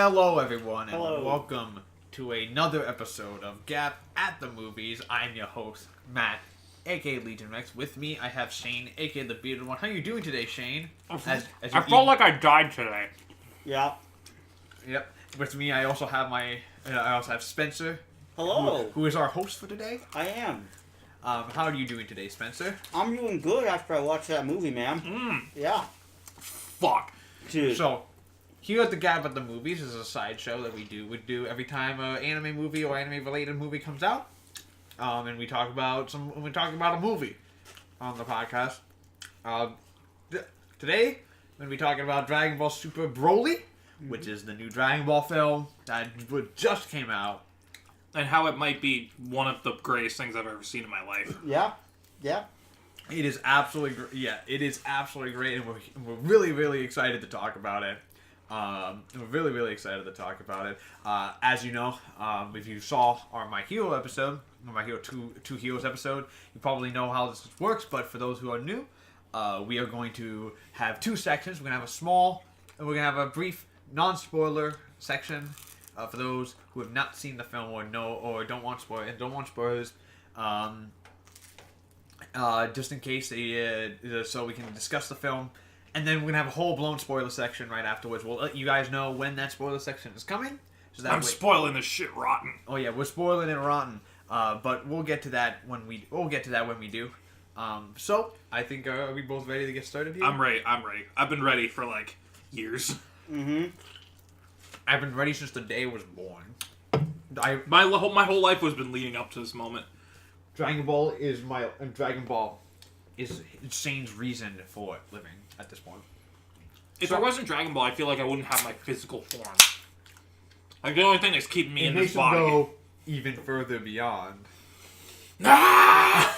Hello, everyone, and Hello. welcome to another episode of G.A.P at the Movies. I'm your host, Matt, aka Legion Rex. With me, I have Shane, aka the Bearded One. How are you doing today, Shane? I felt like I died today. Yeah. Yep. With me, I also have Spencer. Hello. Who is our host for today? I am. How are you doing today, Spencer? I'm doing good after I watched that movie, man. Yeah. Fuck. Dude. So, here at the G.A.P at the Movies is a sideshow that we do every time an anime movie or anime-related movie comes out. And we talk about a movie on the podcast. Today, we're going to be talking about Dragon Ball Super Broly, which is the new Dragon Ball film that just came out. And how it might be one of the greatest things I've ever seen in my life. Yeah. Yeah. It is absolutely it is absolutely great, and we're really, really excited to talk about it. We're really, really excited to talk about it. As you know, if you saw our My Hero episode, My Hero 2 Heroes episode, you probably know how this works, but for those who are new, we are going to have two sections. We're going to have a brief non-spoiler section for those who have not seen the film or don't want spoilers. Just in case so we can discuss the film. And then we're going to have a whole blown spoiler section right afterwards. We'll let you guys know when that spoiler section is coming. So I'm spoiling this shit rotten. Oh yeah, we're spoiling it rotten. But we'll get to that when we do. So I think are we both ready to get started here? I'm ready. I've been ready for like years. Mm-hmm. I've been ready since the day I was born. My whole life has been leading up to this moment. Dragon Ball is Shane's reason for living at this point. If there wasn't Dragon Ball, I feel like I wouldn't have my physical form. Like the only thing that's keeping me in this body. Go even further beyond. Ah!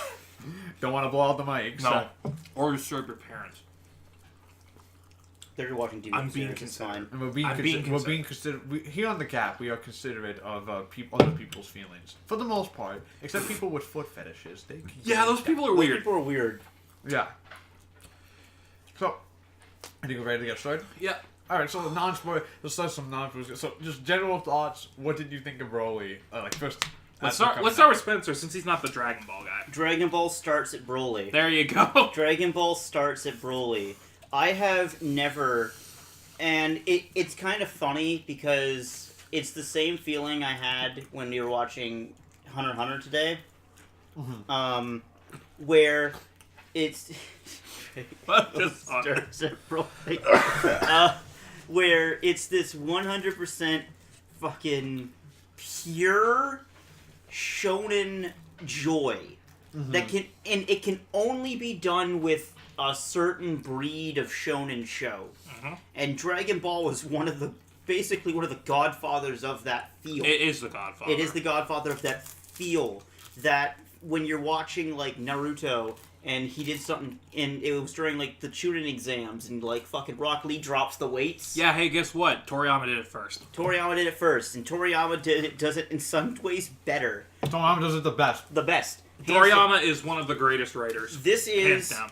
Don't want to blow out the mic. No. Or disturb your parents. They're watching TV. I'm being It's fine. And we're being considerate. Here on the G.A.P, we are considerate of other people's feelings for the most part, except people with foot fetishes. Those people are Those weird. people are weird. Yeah. So, I think we're ready to get started. Yeah. All right. So the non-spoiler. Let's start some non-spoilers. So, just general thoughts. What did you think of Broly? First. Let's start with Spencer since he's not the Dragon Ball guy. Dragon Ball starts at Broly. There you go. Dragon Ball starts at Broly. I have never... And it's kind of funny because it's the same feeling I had when we were watching Hunter x Hunter today. Mm-hmm. Where it's... Just starts at Broly. Where it's this 100% fucking pure shonen joy that it can only be done with a certain breed of shonen show, and Dragon Ball was basically one of the godfathers of that feel. It is the godfather. It is the godfather of that feel. That when you're watching like Naruto and he did something, and it was during like the Chunin exams, and like fucking Rock Lee drops the weights. Yeah, hey, guess what? Toriyama did it first. And Toriyama does it in some ways better. Toriyama does it the best. The best. Toriyama is one of the greatest writers. This is... Hands down.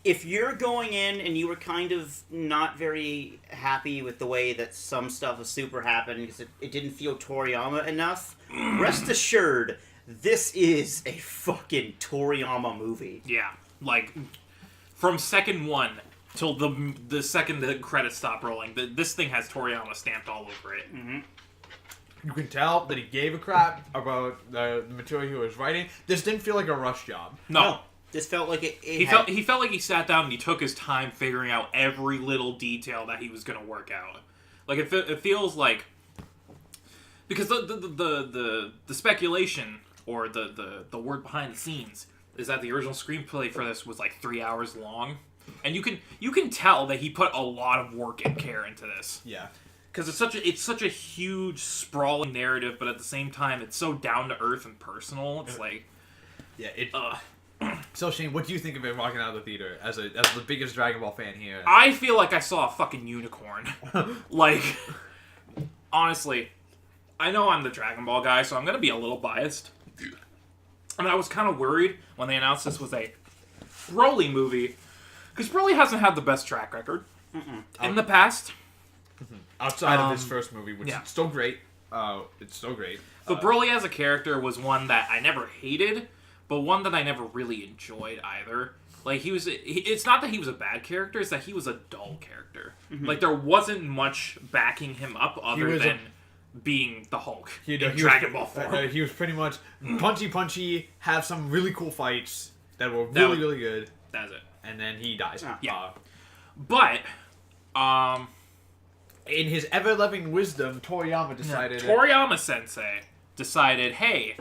If you're going in and you were kind of not very happy with the way that some stuff of Super happened because it didn't feel Toriyama enough, rest assured, this is a fucking Toriyama movie. Yeah, like from second one till the second the credits stop rolling, this thing has Toriyama stamped all over it. Mm-hmm. You can tell that he gave a crap about the material he was writing. This didn't feel like a rush job. No. This felt like he felt like he sat down and he took his time figuring out every little detail that he was going to work out. Like it feels like because the speculation or the word behind the scenes is that the original screenplay for this was like 3 hours long, and you can tell that he put a lot of work and care into this. Yeah. Because it's such a huge sprawling narrative, but at the same time it's so down to earth and personal. It's like So Shane, what do you think of it walking out of the theater as the biggest Dragon Ball fan here? I feel like I saw a fucking unicorn. Like, honestly, I know I'm the Dragon Ball guy, so I'm gonna be a little biased. And I was kind of worried when they announced this was a Broly movie, because Broly hasn't had the best track record in the past. outside of his first movie, which yeah. is still great. It's so great. But Broly as a character was one that I never hated, but one that I never really enjoyed either. Like, it's not that he was a bad character, it's that he was a dull character. Like, there wasn't much backing him up other than being the Hulk in Dragon Ball form. He was pretty much punchy, have some really cool fights that were really good. That's it. And then he dies. Yeah. But, in his ever-loving wisdom, Toriyama decided... Toriyama-sensei decided, hey,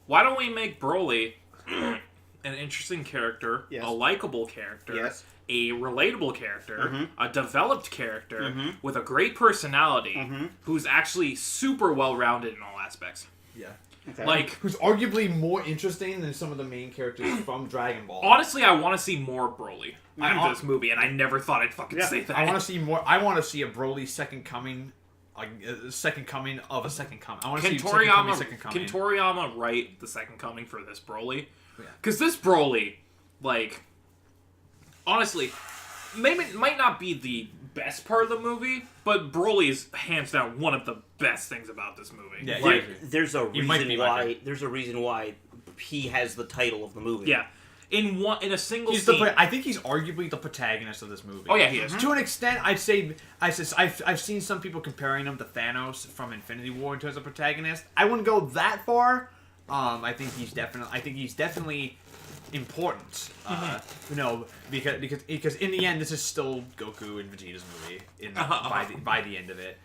why don't we make Broly an interesting character, a likable character, a relatable character, a developed character with a great personality, who's actually super well-rounded in all aspects. Yeah. Okay. Like, who's arguably more interesting than some of the main characters from Dragon Ball. Honestly, I want to see more Broly in this movie, and I never thought I'd fucking say that. I want to see more. I want to see a Broly second coming, like second coming of a second coming. I want to see second coming. Can Toriyama write the second coming for this Broly? Because this Broly, like, honestly, might not be the best part of the movie, but Broly is hands down one of the best things about this movie. Yeah, like, there's a reason why he has the title of the movie. Yeah, in a single scene. I think he's arguably the protagonist of this movie. Oh yeah, he is. To an extent, I've seen some people comparing him to Thanos from Infinity War in terms of protagonist. I wouldn't go that far. I think he's definitely important. Because in the end, this is still Goku and Vegeta's movie. By the end of it,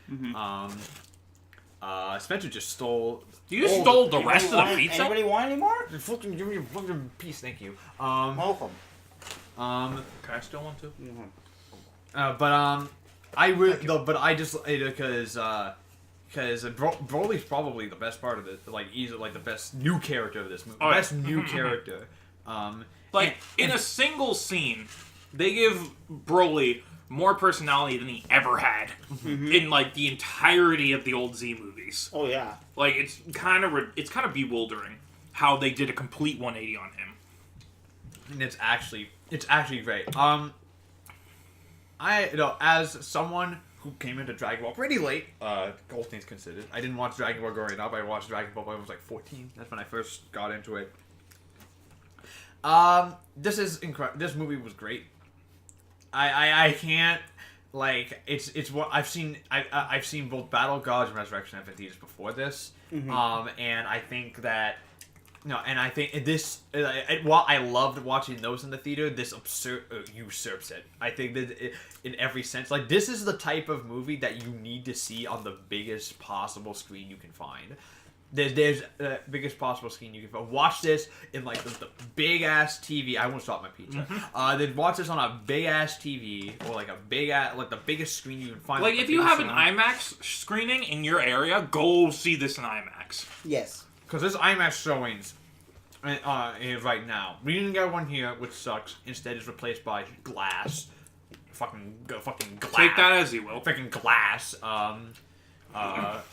Spencer just stole. You stole the rest of the pizza. Anybody want any more? Fucking give me a fucking piece, thank you. Welcome. Can I steal one too? Because Broly's probably the best part of it, like easily like the best new character of this movie. Best new character. In a single scene, they give Broly more personality than he ever had in like the entirety of the old Z movies. Oh yeah. Like it's kind of bewildering how they did a complete 180 on him. And it's actually great. As someone who came into Dragon Ball pretty late, all things considered, I didn't watch Dragon Ball growing up. I watched Dragon Ball when I was like 14. That's when I first got into it. This is incredible. This movie was great. I can't, like, it's what I've seen. I've seen both Battle of Gods and Resurrection of theaters before this. And I think that, and I think this, while I loved watching those in the theater, this usurps it. I think that in every sense, like, this is the type of movie that you need to see on the biggest possible screen you can find. There's biggest possible screen you can find. Watch this in like the big ass TV. I won't stop my pizza. Then watch this on a big ass TV or like a big ass, like the biggest screen you can find. Like if you have an IMAX screening in your area, go see this in IMAX. Yes. Because there's IMAX showings right now. We didn't get one here, which sucks. Instead, it's replaced by glass. Fucking glass. Take that as you will. Freaking glass.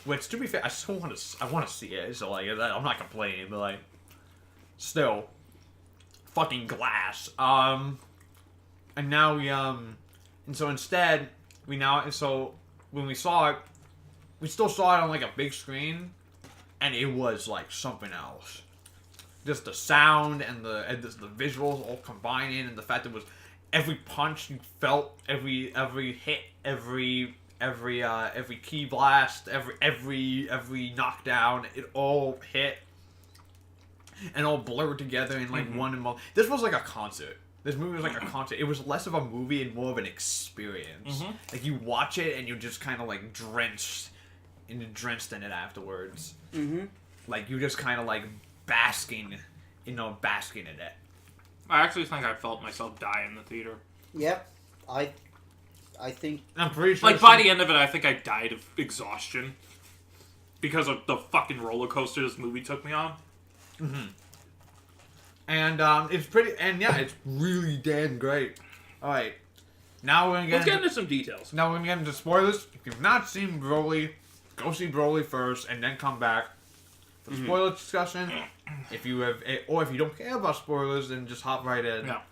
Which, to be fair, I want to see it, so, like, I'm not complaining, but, like, still, fucking glass. And now and so instead, so, when we saw it, we still saw it on, like, a big screen, and it was, like, something else. Just the sound and the visuals all combining, and the fact that it was every punch you felt, every hit, every key blast, every knockdown, it all hit and all blurred together in like one. This was like a concert. This movie was like a concert. It was less of a movie and more of an experience. Like you watch it and you're just kind of like drenched in it afterwards. Like you're just kind of like basking in it. I actually think I felt myself die in the theater. Yep. I think... I'm pretty sure... Like, by the end of it, I think I died of exhaustion. Because of the fucking roller coaster this movie took me on. And, it's pretty... And, yeah, it's really damn great. Alright. Now we're gonna get into some details. Now we're gonna get into spoilers. If you've not seen Broly, go see Broly first, and then come back for the spoiler discussion. If you have... Or if you don't care about spoilers, then just hop right in. Yeah.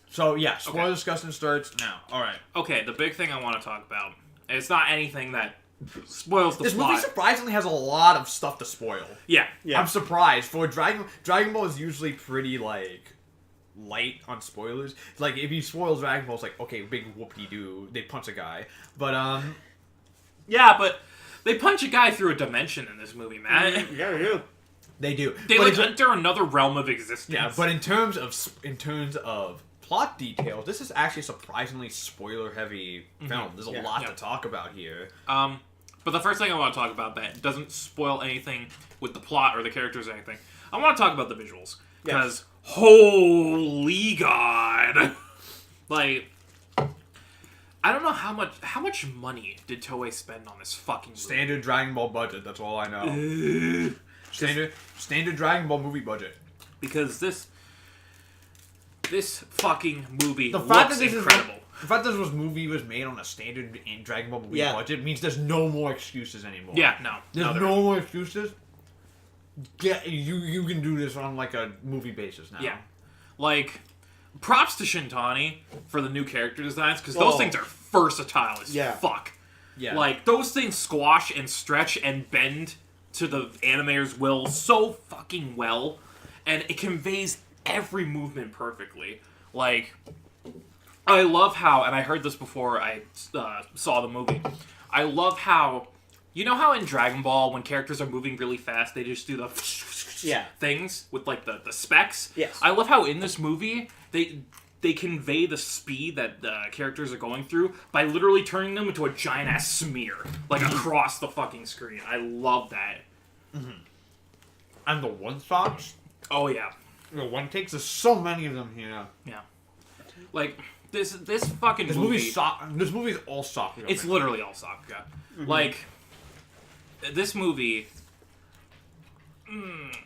So yeah, spoiler discussion starts now. All right. Okay, the big thing I want to talk about. It's not anything that spoils the This plot. movie surprisingly has a lot of stuff to spoil. Yeah. I'm surprised. For Dragon Ball is usually pretty like light on spoilers. Like if you spoil Dragon Ball, it's like okay, big whoop-de-doo, they punch a guy. But Yeah, but they punch a guy through a dimension in this movie, man. Yeah, they do. they do. They But like enter another realm of existence. yeah, but in terms of plot details, this is actually a surprisingly spoiler-heavy film. There's a lot to talk about here. But the first thing I want to talk about that doesn't spoil anything with the plot or the characters or anything. I want to talk about the visuals because holy god, like I don't know how much money did Toei spend on this fucking movie? Standard Dragon Ball budget. That's all I know. Standard Dragon Ball movie budget. Because this fucking movie The fact looks that incredible. The fact that this movie was made on a standard Dragon Ball movie budget means there's no more excuses anymore. Yeah, no. There's no more excuses. You can do this on like a movie basis now. Yeah. Like, props to Shintani for the new character designs, because those things are versatile as fuck. Yeah. Like, those things squash and stretch and bend to the animator's will so fucking well, and it conveys every movement perfectly. Like, I love how, and I heard this before I saw the movie, I love how, you know how in Dragon Ball, when characters are moving really fast, they just do the things with, like, the specs? Yes. I love how in this movie, they convey the speed that the characters are going through by literally turning them into a giant-ass smear, like, across the fucking screen. I love that. Mm-hmm. And the one-shots? Oh, yeah. The one-takes? There's so many of them here. Yeah. Like, this fucking This movie... This movie's all Sakura. It's literally all Sakura. Mm-hmm. Like, this movie...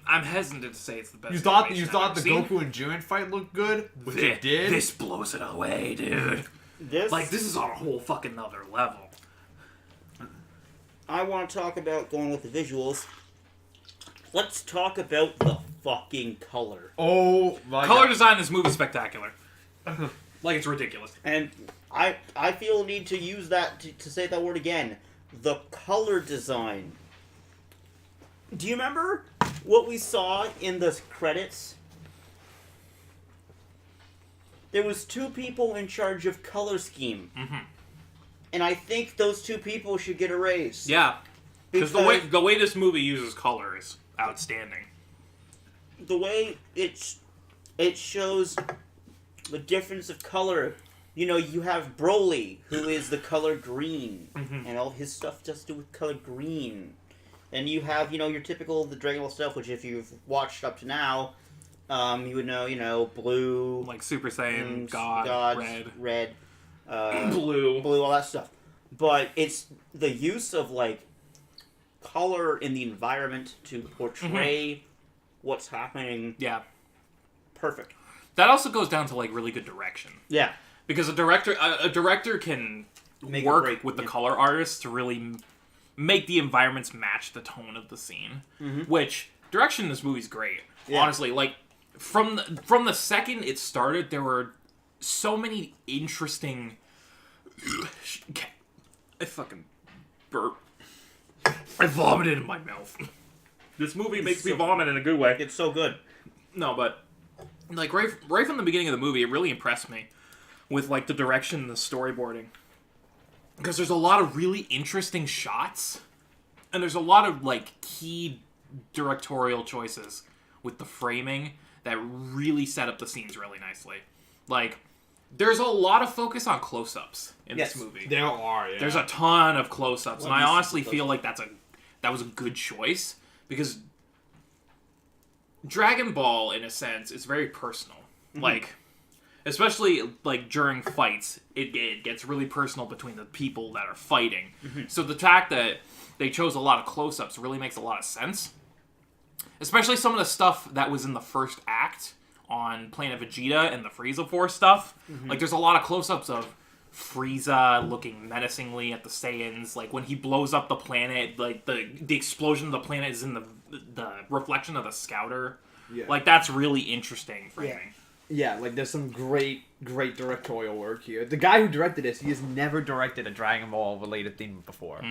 I'm hesitant to say it's the best. You thought the seen. Goku and Jiren fight looked good, which it did. This blows it away, dude. This is on a whole fucking other level. I want to talk about going with the visuals. Let's talk about the fucking color. Oh my color God. design in this movie is spectacular. Like, it's ridiculous. And I feel a need to use that to say that word again. The color design. Do you remember what we saw in the credits? There was 2 people in charge of color scheme. Mm-hmm. And I think those 2 people should get a raise. Yeah. Because the way this movie uses color is outstanding. The way it shows the difference of color. You know, you have Broly, who is the color green. Mm-hmm. And all his stuff just to do with color green. And you have, your typical the Dragon Ball stuff, which if you've watched up to now, you would know, blue, like Super Saiyan, Gods, red, blue, all that stuff. But it's the use of like color in the environment to portray what's happening. Yeah, perfect. That also goes down to like really good direction. Yeah, because a director can work with the color artist to really make the environments match the tone of the scene. Mm-hmm. Which direction in this movie's great. Yeah. Honestly, like from the second it started, there were so many interesting. I fucking burp. I vomited in my mouth. This movie makes me vomit in a good way. It's so good. No, but like right from the beginning of the movie, it really impressed me with like the direction and the storyboarding. Because there's a lot of really interesting shots, and there's a lot of, like, key directorial choices with the framing that really set up the scenes really nicely. Like, there's a lot of focus on close-ups in this movie. There are, yeah. There's a ton of close-ups, and I honestly feel like that was a good choice, because Dragon Ball, in a sense, is very personal. Mm-hmm. Like... Especially, like, during fights, it gets really personal between the people that are fighting. Mm-hmm. So the fact that they chose a lot of close-ups really makes a lot of sense. Especially some of the stuff that was in the first act on Planet Vegeta and the Frieza Force stuff. Mm-hmm. Like, there's a lot of close-ups of Frieza looking menacingly at the Saiyans. Like, when he blows up the planet, like, the explosion of the planet is in the reflection of the Scouter. Yeah. Like, that's really interesting framing. Yeah. Yeah, like there's some great directorial work here. The guy who directed this, he has never directed a Dragon Ball related theme before.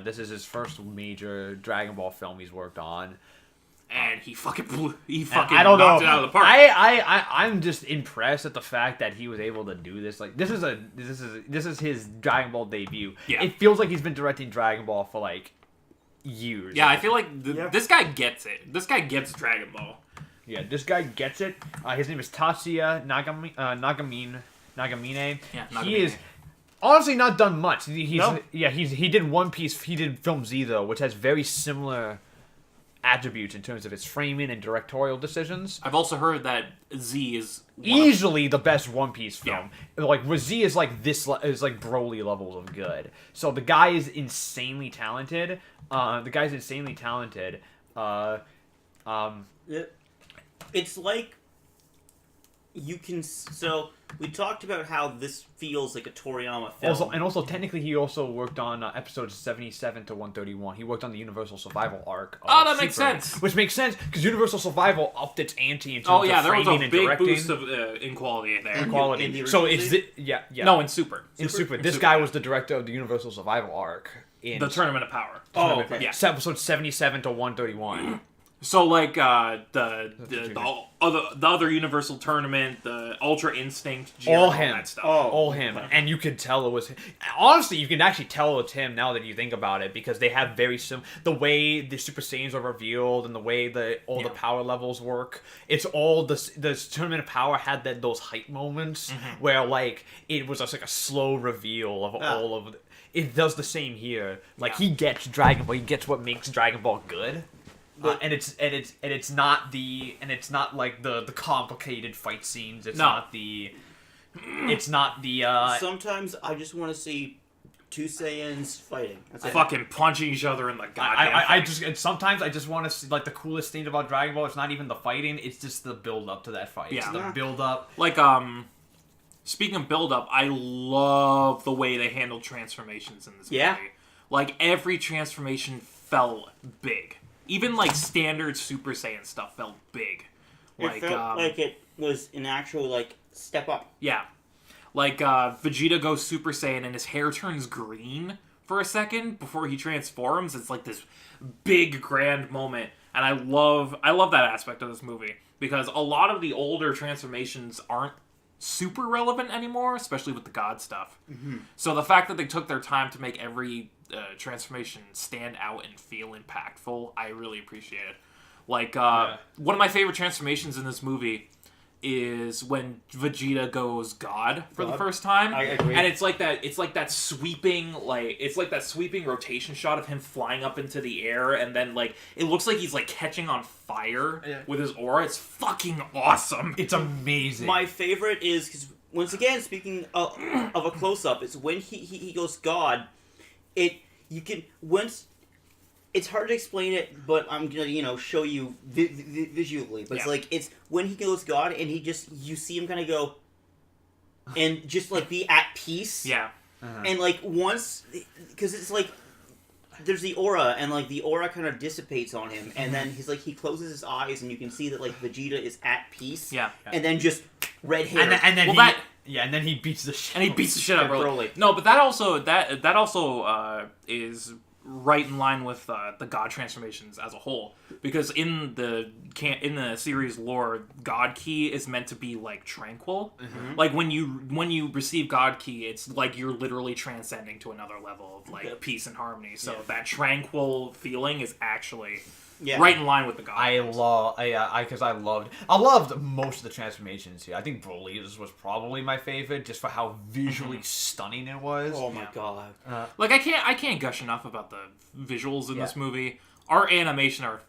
This is his first major Dragon Ball film he's worked on. And he fucking I don't knocked know. it out of the park. I'm just impressed at the fact that he was able to do this. Like this is his Dragon Ball debut. Yeah. It feels like he's been directing Dragon Ball for like years. Yeah, I feel like this guy gets it. This guy gets Dragon Ball. Yeah, this guy gets it. His name is Tatsuya Nagamine. Yeah, He is honestly not done much. No. He did One Piece. He did Film Z though, which has very similar attributes in terms of its framing and directorial decisions. I've also heard that Z is Easily the best One Piece film. Like Z is like is like Broly levels of good. So the guy is insanely talented. It's like you can. So we talked about how this feels like a Toriyama film. Also, technically, he also worked on episodes 77 to 131. He worked on the Universal Survival arc. Oh, that makes sense. Which makes sense because Universal Survival upped its ante in terms of there was framing a and big directing. boost of in quality there. In quality. In the So original is season? it? Yeah. No, in Super. This guy was the director of the Universal Survival arc in The Tournament of Power. Oh, okay. Yeah. episode 77 to 131. So like the other Universal Tournament, the Ultra Instinct, All all him. that stuff. All him. And you could tell it was him. Honestly, you can actually tell it's him now that you think about it because they have very the way the Super Saiyans are revealed and the way the power levels work. It's all the Tournament of Power had those hype moments where like it was just like a slow reveal of all of it. Does the same here. Like he gets Dragon Ball. He gets what makes Dragon Ball good. And it's not like the complicated fight scenes. It's not the. Sometimes I just want to see two Saiyans fighting. That's it. Fucking punching each other in the goddamn face. Sometimes I just want to see like the coolest thing about Dragon Ball. It's not even the fighting. It's just the build up to that fight. Yeah. It's the build up. Like speaking of build up, I love the way they handled transformations in this movie. Like every transformation felt big. Even like standard Super Saiyan stuff felt big. It felt like it was an actual like step up. Yeah. Like Vegeta goes Super Saiyan and his hair turns green for a second before he transforms. It's like this big grand moment. And I love that aspect of this movie. Because a lot of the older transformations aren't super relevant anymore, especially with the God stuff. So the fact that they took their time to make every transformation stand out and feel impactful, I really appreciate it. Like one of my favorite transformations in this movie is when Vegeta goes God for the first time. I agree. And it's like that sweeping rotation shot of him flying up into the air, and then like it looks like he's like catching on fire with his aura. It's fucking awesome. It's amazing. My favorite is because once again, speaking of a close up, is when he goes God. It's hard to explain it, but I'm gonna show you visually. But it's like it's when he goes God, and you see him kind of go, and just like be at peace. Yeah. And like once, because it's like there's the aura, and like the aura kind of dissipates on him, and then he's like he closes his eyes, and you can see that like Vegeta is at peace. Yeah. And then just red hair. And then and then he beats the shit. And he beats the shit out of Broly. Broly. No, but that also is right in line with the God transformations as a whole, because in the series lore, God Ki is meant to be like tranquil. Like when you receive God Ki, it's like you're literally transcending to another level of like peace and harmony. So that tranquil feeling is actually right in line with the God. I loved most of the transformations here. I think Broly's was probably my favorite, just for how visually stunning it was. Oh my god! Like I can't gush enough about the visuals in this movie. Our animation are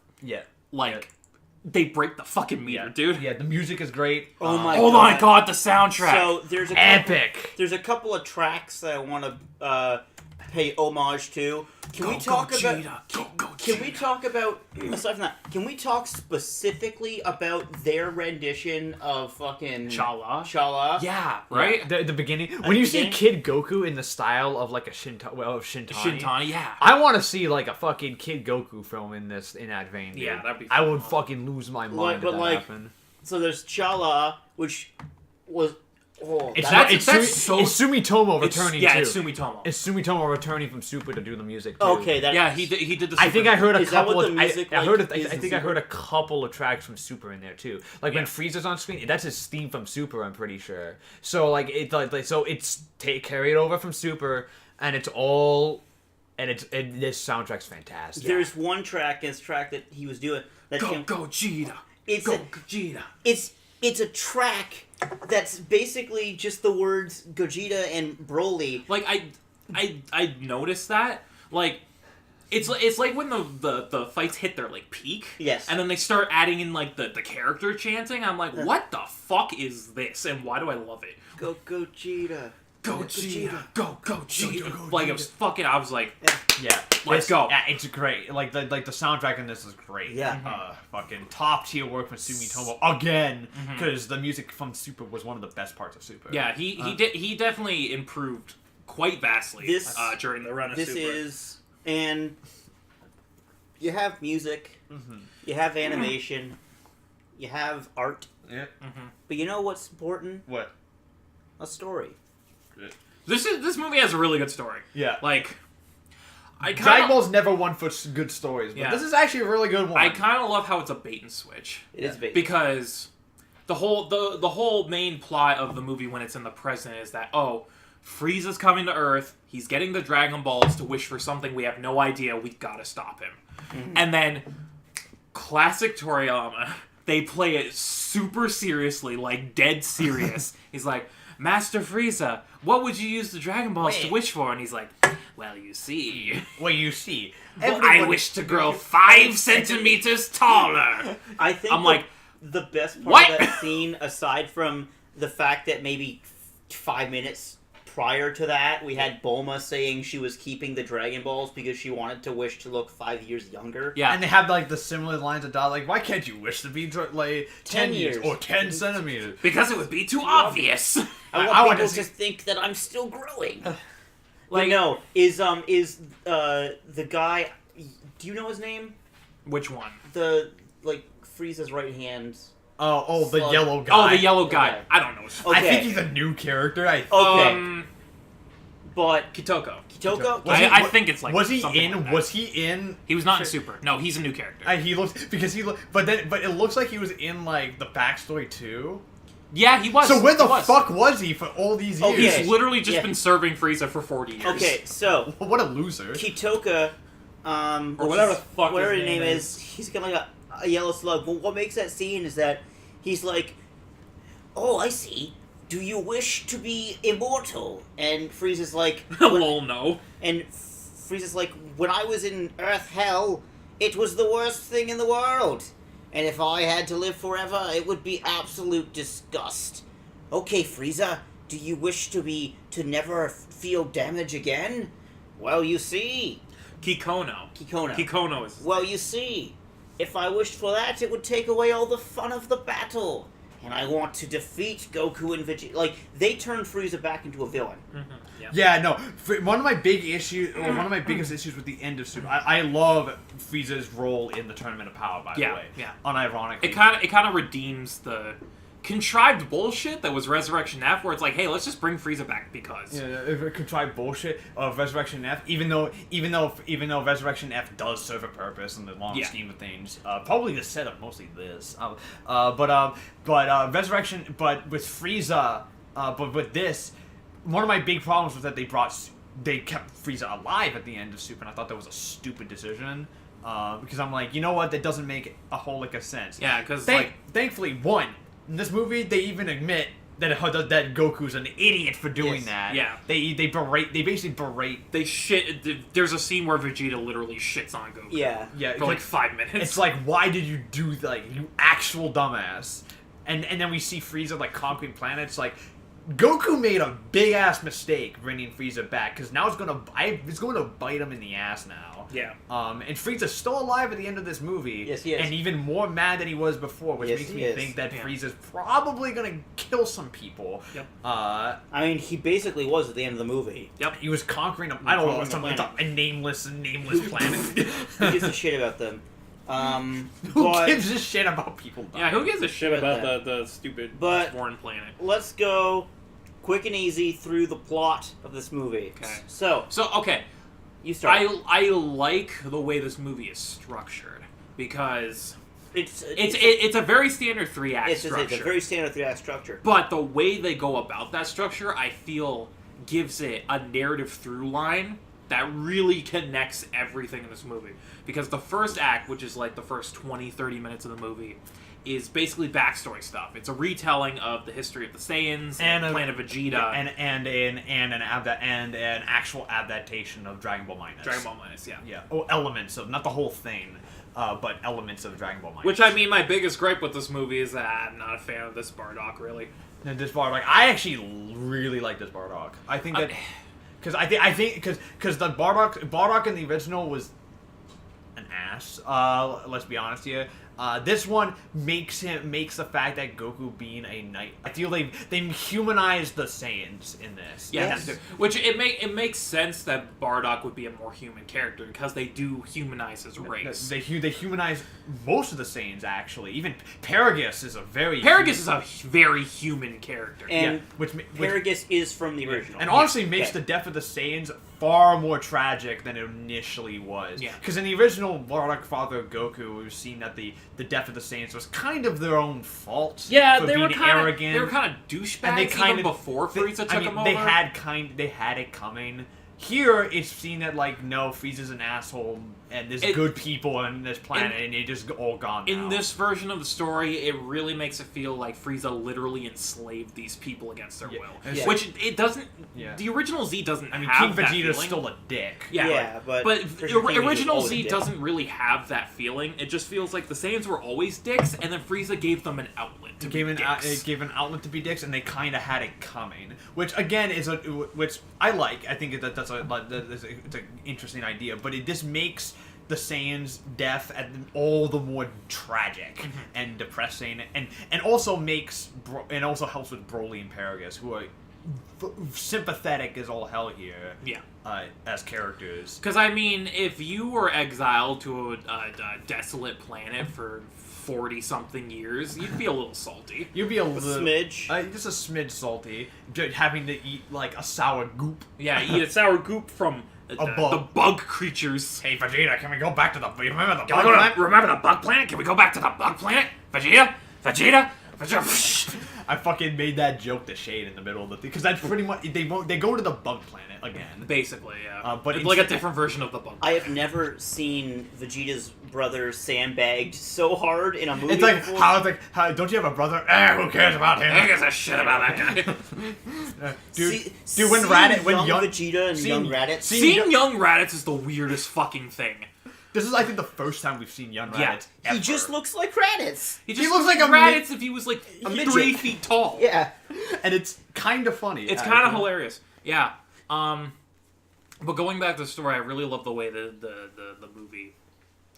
they break the fucking meter, dude. Yeah, the music is great. Oh my god, the soundtrack. So there's epic. There's a couple of tracks that I want to pay homage to. Can we talk about aside from that? Can we talk specifically about their rendition of fucking Shala? Yeah, right. The beginning when you see Kid Goku in the style of like a Shintani. Shintani, yeah. I want to see like a fucking Kid Goku film in that vein. Dude. Yeah, that'd be. I would fucking lose my mind if that happened. So there's Chala, which was It's That's Sumitomo returning too. it's Sumitomo. It's Sumitomo returning from Super to do the music too. okay. That Yeah, he did the. I think I heard a Is that couple what of. the music, I heard. like, is I in think I heard a Super? couple of tracks from Super in there too. Like when Yeah. Frieza's on screen, that's his theme from Super. I'm pretty sure. So like so it's carried over from Super, and it's all, and this soundtrack's fantastic. There's one track, this track that he was doing. That came, Gogeta. it's Gogeta. it's a track that's basically just the words Gogeta and Broly. Like I noticed that. Like it's like when the fights hit their like peak. Yes. And then they start adding in like the character chanting. I'm like, what the fuck is this? And why do I love it? Go Gogeta. Gogeta. Go Gogeta. Like it was fucking. I was like, Yeah, Let's go. Yeah, it's great. Like the soundtrack in this is great. Yeah. Fucking top tier work from Sumitomo again, because the music from Super was one of the best parts of Super. yeah, he definitely improved quite vastly during the run of This Super. is, and you have music, you have animation, you have art, Yeah. but you know what's important? What? A story. This movie has a really good story. Yeah. Like, I Dragon kind of Ball's never one for good stories, but Yeah. this is actually a really good one. I kind of love how it's a bait and switch. It is basic. Because the whole main plot of the movie when it's in the present is that Frieza's coming to Earth, he's getting the Dragon Balls to wish for something we have no idea, we gotta stop him. And then classic Toriyama, they play it super seriously, like dead serious. He's like, Master Frieza, what would you use the Dragon Balls to wish for? And he's like, well, you see, Well, you see, I wish to grow 5 centimeters taller. I think I'm like, the best part what? of that scene, aside from the fact that maybe 5 minutes prior to that, we had Bulma saying she was keeping the Dragon Balls because she wanted to wish to look 5 years younger. yeah. and they have like the similar lines of dialogue. Like, why can't you wish to be like 10 years years. or 10 centimeters? Because it would be too obvious. I I want want people to to think that I'm still growing. Like- Like, no, is the guy? Do you know his name? Which one? The Frieza's right hand. The Slug. yellow guy. Oh, the yellow guy. Okay. I don't know. His Okay. I think he's a new character. Okay, but Kitoko. Kitoko. Was he- I think it's like. was he something in? like that. Was he in? He was not in Super. No, he's a new character. He looks because he look, but it looks like he was in like the backstory too. Yeah, he was. So where the He was. fuck was he for all these years? Okay. He's literally just Yeah. been serving Frieza for 40 years. Okay, so What a loser. Kitoka, Or whatever the fuck whatever his his name name is, he's got like a yellow slug. Well, what makes that scene is that he's like, "Oh, I see. Do you wish to be immortal?" And Frieza's like, Lol, no. and Frieza's like, "When I was in Earth Hell, it was the worst thing in the world. And if I had to live forever, it would be absolute disgust. Okay, Frieza, do you wish to never feel damage again? Well, you see." Kikono. Kikono is. Well, you see, if I wished for that, it would take away all the fun of the battle. And I want to defeat Goku and Vegeta. Like, they turned Frieza back into a villain. Yeah. Yeah, no. One of my biggest issues with the end of Super. I love Frieza's role in the Tournament of Power. By the way, yeah. Unironically, It kind of redeems the contrived bullshit that was Resurrection F, where it's like, hey, let's just bring Frieza back because. Yeah, if it could try bullshit of Resurrection F, even though Resurrection F does serve a purpose in the long scheme of things, probably the setup mostly this, but Resurrection, but with Frieza, but with this, one of my big problems was that they kept Frieza alive at the end of Super, and I thought that was a stupid decision. Because I'm like, you know what, that doesn't make a whole lick of sense. Yeah, because thankfully, in this movie, they even admit that Goku's an idiot for doing that. Yeah. They basically berate. they shit. There's a scene where Vegeta literally shits on Goku. Yeah. Yeah, For like 5 minutes. it's like, why did you do that, you actual dumbass? And then we see Frieza like conquering planets. Like, Goku made a big ass mistake bringing Frieza back because now it's going to bite him in the ass now. Yeah. And Frieza's still alive at the end of this movie. Yes, he is. And even more mad than he was before, which Yes, makes he me is. think that Yeah. Frieza's probably gonna kill some people. Yep. I mean, he basically was at the end of the movie. Yep. He was conquering I don't know, Conquering some a planet. a nameless planet. Who gives a shit about them? Who but gives a shit about people dying? Yeah, who gives a shit about that. the stupid But- foreign planet? let's go quick and easy through the plot of this movie. Okay. So, So, okay, you start. I like the way this movie is structured because It's it's a very standard 3-act structure. It's a very standard 3-act structure. But the way they go about that structure, I feel, gives it a narrative through line that really connects everything in this movie. Because the first act, which is like the first 20, 30 minutes of the movie, is basically backstory stuff. It's a retelling of the history of the Saiyans and the Planet Vegeta. and an actual adaptation of Dragon Ball Minus. Dragon Ball Minus, yeah. Yeah. Oh, elements of, not the whole thing, but elements of Dragon Ball Minus. Which, I mean, my biggest gripe with this movie is that I'm not a fan of this Bardock, really. And this Bardock, I actually really like this Bardock. I think that because because the Bardock in the original was an ass. Let's be honest here. This one makes the fact that Goku being a knight. I feel they humanized the Saiyans in this. Yeah, Yes. they do. Which it makes sense that Bardock would be a more human character because they do humanize his race. They humanize most of the Saiyans actually. Even Paragus is a very Paragus is a very human character. And which Paragus is from the original. and honestly makes Okay. the death of the Saiyans far more tragic than it initially was. Yeah. Because in the original Bardock Father of Goku, we've seen that the death of the Saiyans was kind of their own fault. Yeah, for they were being kind arrogant. of douchebags And they even before Frieza took them over. They had it coming. Here, it's seen that like no, Frieza's an asshole, and there's good people on this planet, and they just all gone now. In this version of the story, it really makes it feel like Frieza literally enslaved these people against their will. Yeah. Which it doesn't. Yeah. The original Z doesn't I mean, have King that Vegeta's feeling. still a dick. Yeah, Yeah, but original always a Z dick. doesn't really have that feeling. It just feels like the Saiyans were always dicks, and then Frieza gave them an outlet to be dicks. It gave an outlet to be dicks, and they kind of had it coming, which again is which I like. I think that's it's an interesting idea, but this makes the Saiyans' death all the more tragic and depressing, and also also helps with Broly and Paragus, who are sympathetic as all hell here. Yeah. As characters. Because, I mean, if you were exiled to a desolate planet for 40-something years, you'd be a little salty. You'd be a smidge. Just a smidge salty, having to eat like a sour goop. Yeah, eat a sour goop from the bug creatures. Hey Vegeta, can we go back to the? Remember the Can we go to, remember the bug planet? Can we go back to the bug planet? Vegeta? Vegeta? I fucking made that joke to Shade in the middle of the thing because that's pretty much they go to the bug planet again. Basically, yeah. But it's like a different version of the bug. I have never seen Vegeta's brother sandbagged so hard in a movie. It's like before. how don't you have a brother? Who cares about him? Who gives a shit about that guy? Dude, when young Vegeta and young Raditz. Seeing young Raditz is the weirdest fucking thing. This is, I think, the first time we've seen young Raditz. He ever. just looks like Raditz. He just looks like a Raditz if he was like a midget. 3 feet tall. Yeah. and it's kind of funny. It's kind of hilarious. Yeah. But going back to the story, I really love the way the movie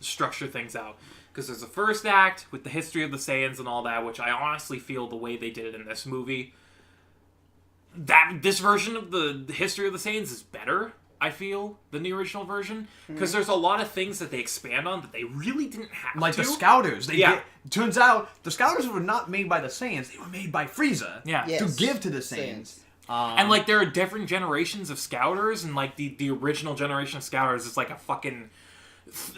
structured things out. Because there's a first act with the history of the Saiyans and all that, which I honestly feel the way they did it in this movie, this version of the history of the Saiyans is better, I feel, than the original version. Because there's a lot of things that they expand on that they really didn't have like to. the Scouters. Turns out the Scouters were not made by the Saiyans; they were made by Frieza. Yeah. To give to the Saiyans. And like there are different generations of Scouters, and like the original generation of Scouters is like a fucking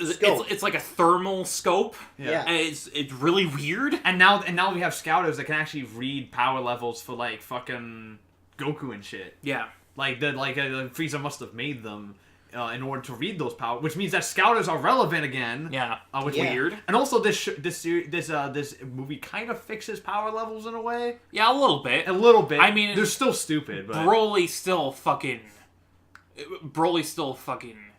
it's like a thermal scope. Yeah. And it's really weird. And now we have Scouters that can actually read power levels for like fucking Goku and shit. Yeah. Frieza must have made them in order to read those power, which means that Scouters are relevant again. Yeah. Which Yeah. Weird. And also this movie kind of fixes power levels in a way. Yeah, a little bit. A little bit. I mean, they're still stupid, but Broly still fucking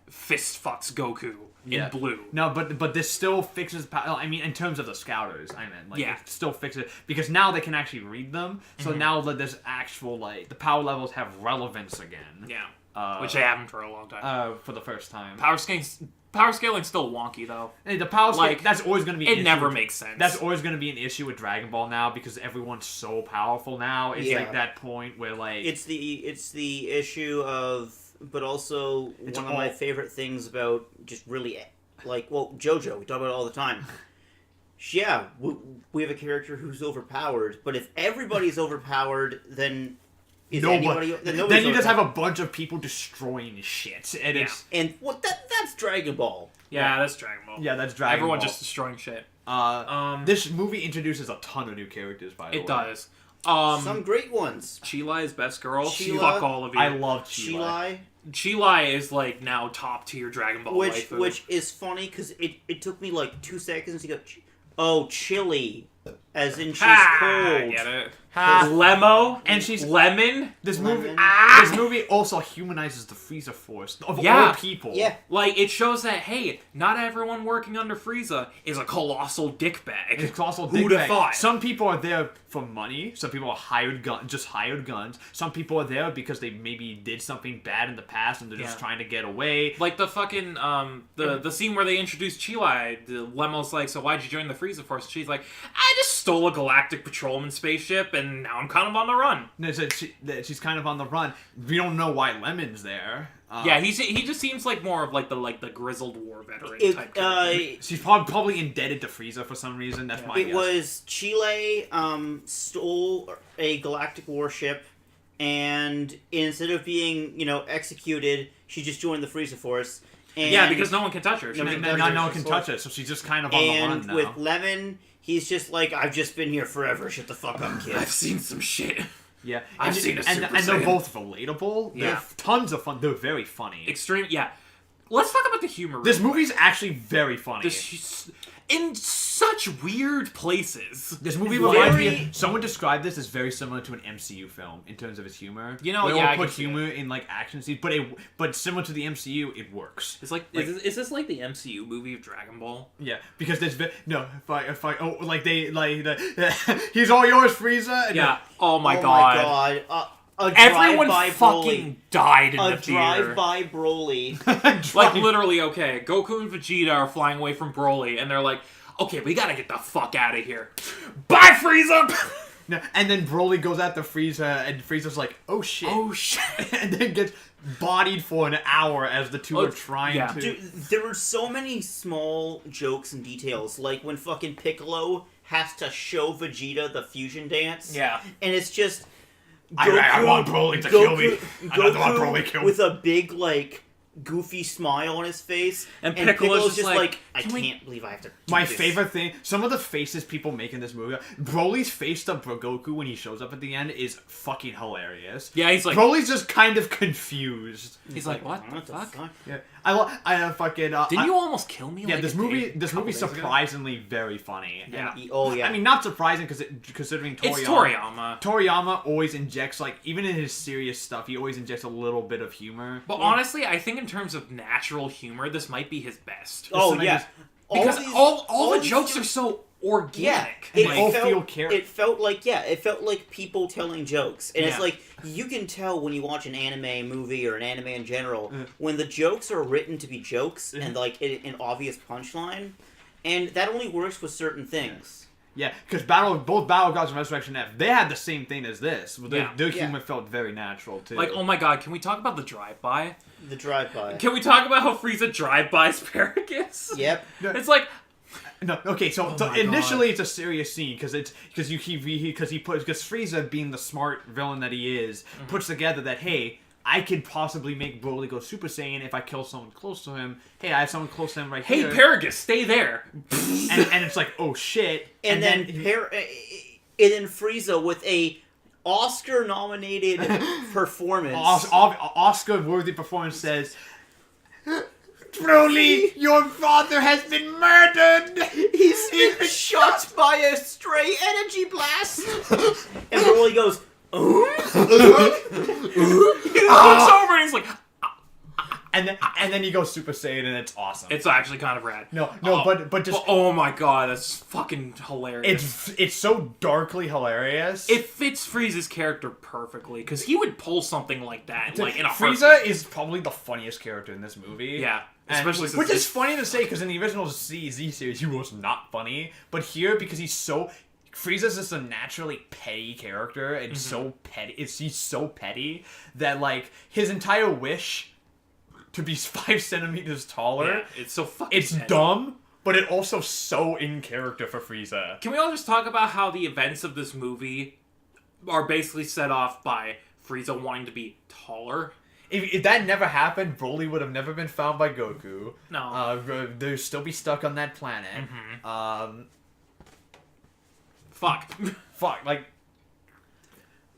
fist fucks Goku in blue. No, but this still fixes power. I mean, in terms of the Scouters, I meant Yeah. it still fixes it because now they can actually read them. So now that there's actual the power levels have relevance again. Yeah. Which they haven't for a long time. For the first time. Power scaling's still wonky though. Hey, the power scale, that's always going to be an It issue never with- makes sense. That's always going to be an issue with Dragon Ball now because everyone's so powerful now. It's like that point where like It's the issue of, but also one of my favorite things about just really like, well, JoJo, we talk about it all the time. Yeah, we have a character who's overpowered, but if everybody's overpowered, then is anybody? Then you just have a bunch of people destroying shit, and it's that's Dragon Ball. Yeah, that's Dragon Ball. Yeah, that's Dragon Everyone Ball. just destroying shit. This movie introduces a ton of new characters, by the way. It does. Some great ones. Chilai is best girl. Chilai. Fuck all of you. I love Chilai. Chilai is like now top tier Dragon Ball waifu. Which is funny because it took me like 2 seconds to go. Oh, chili, as in she's cold. Get it? Ha. Lemo And she's lemon. This Lemon. movie also humanizes the Frieza Force of Yeah. all people. Yeah. Like it shows that hey, not everyone working under Frieza is a colossal dickbag. It's also Who'd have thought? Some people are there for money. Some people are hired guns. Some people are there because they maybe did something bad in the past and they're just trying to get away. Like the fucking the scene where they introduced Chilai, the Lemo's like, so why'd you join the Frieza Force? She's like, I just stole a galactic patrolman spaceship and now I'm kind of on the run. No, so she's kind of on the run. We don't know why Lemon's there. Yeah, he just seems like more of like the grizzled war veteran type character. She's probably indebted to Frieza for some reason. That's my guess. It was Chile stole a galactic warship, and instead of being executed, she just joined the Frieza Force. And Yeah, because no one can touch her. no one can touch it, so she's just kind of on the run now. with Lemon, he's just like, I've just been here forever. Shut the fuck up, kid. I've seen some shit. Yeah, I've seen a Super and they're Saiyan. both relatable. Yeah. They're tons of fun. They're very funny. Extreme, yeah. Let's talk about the humor. This movie's actually very funny. In such weird places. This movie reminds me of, someone described this as very similar to an MCU film in terms of its humor. You know, Where yeah, I it'll can put see humor in like action scenes, but similar to the MCU, it works. It's like is this like the MCU movie of Dragon Ball? Yeah, because there's he's all yours, Frieza. And Yeah. Oh my Oh god. my god. Everyone drive-by fucking died in Broly. the A theater. drive-by Broly. Like literally, okay, Goku and Vegeta are flying away from Broly, and they're like, okay, we gotta get the fuck out of here. Bye, Frieza! No, and then Broly goes after Frieza, and Frieza's like, "Oh shit!" Oh shit! and then gets bodied for an hour as the two are trying to. Dude, there were so many small jokes and details, like when fucking Piccolo has to show Vegeta the fusion dance. Yeah. And it's just... I want Broly to kill me. I don't want Broly killed. With a big, like, goofy smile on his face. And Piccolo's just like, I can't believe I have to do My this. favorite thing, some of the faces people make in this movie, Broly's face to Goku when he shows up at the end is fucking hilarious. Yeah, he's like... Broly's just kind of confused. He's like, what the What the fuck? fuck? Yeah, I fucking. Didn't you almost kill me? Yeah, like this a movie's couple days ago? surprisingly very funny. Yeah. Oh, yeah. I mean, not surprising considering Toriyama. It's Toriyama. Toriyama always injects, like, even in his serious stuff, he always injects a little bit of humor. But honestly, I think in terms of natural humor, this might be his best. Oh, This yeah. Because all the jokes are so organic. They Like, all feel care. It felt like people telling jokes, and it's Yeah. like you can tell when you watch an anime movie or an anime in general when the jokes are written to be jokes and like an obvious punchline, and that only works with certain things. Yeah, because both Battle Gods and Resurrection F, they had the same thing as this. Yeah. Their humor felt very natural too. like, oh my god, can we talk about the drive-by? The drive-by. Can we talk about how Frieza drive-bys Paragus? Yep. It's like, No, okay, so my initially God. it's a serious scene because Frieza, being the smart villain that he is, puts together that, hey, I could possibly make Broly go Super Saiyan if I kill someone close to him. Hey, I have someone close to him right hey, here. Paragus, stay there. and it's like, oh shit. And then Frieza with a Oscar-nominated performance. Oscar-worthy performance says, Broly, your father has been murdered! He's been shot by a stray energy blast! And Broly goes, He looks over and he's like, And then he goes Super Saiyan and it's awesome. it's actually kind of rad. But just... oh my god, that's fucking hilarious. It's so darkly hilarious. It fits Frieza's character perfectly, because he would pull something like that, like in a Frieza heartbeat. is probably the funniest character in this movie. Yeah, And- especially since which is it's- funny to say because in the original Z series he was not funny, but here because Frieza's just a naturally petty character and so petty. He's so petty that like his entire wish to be 5 centimeters taller. Yeah, it's so fucking It's petty. dumb, but it also so in character for Frieza. Can we all just talk about how the events of this movie are basically set off by Frieza wanting to be taller? If that never happened, Broly would have never been found by Goku. No. They'd still be stuck on that planet. Fuck. Fuck, like,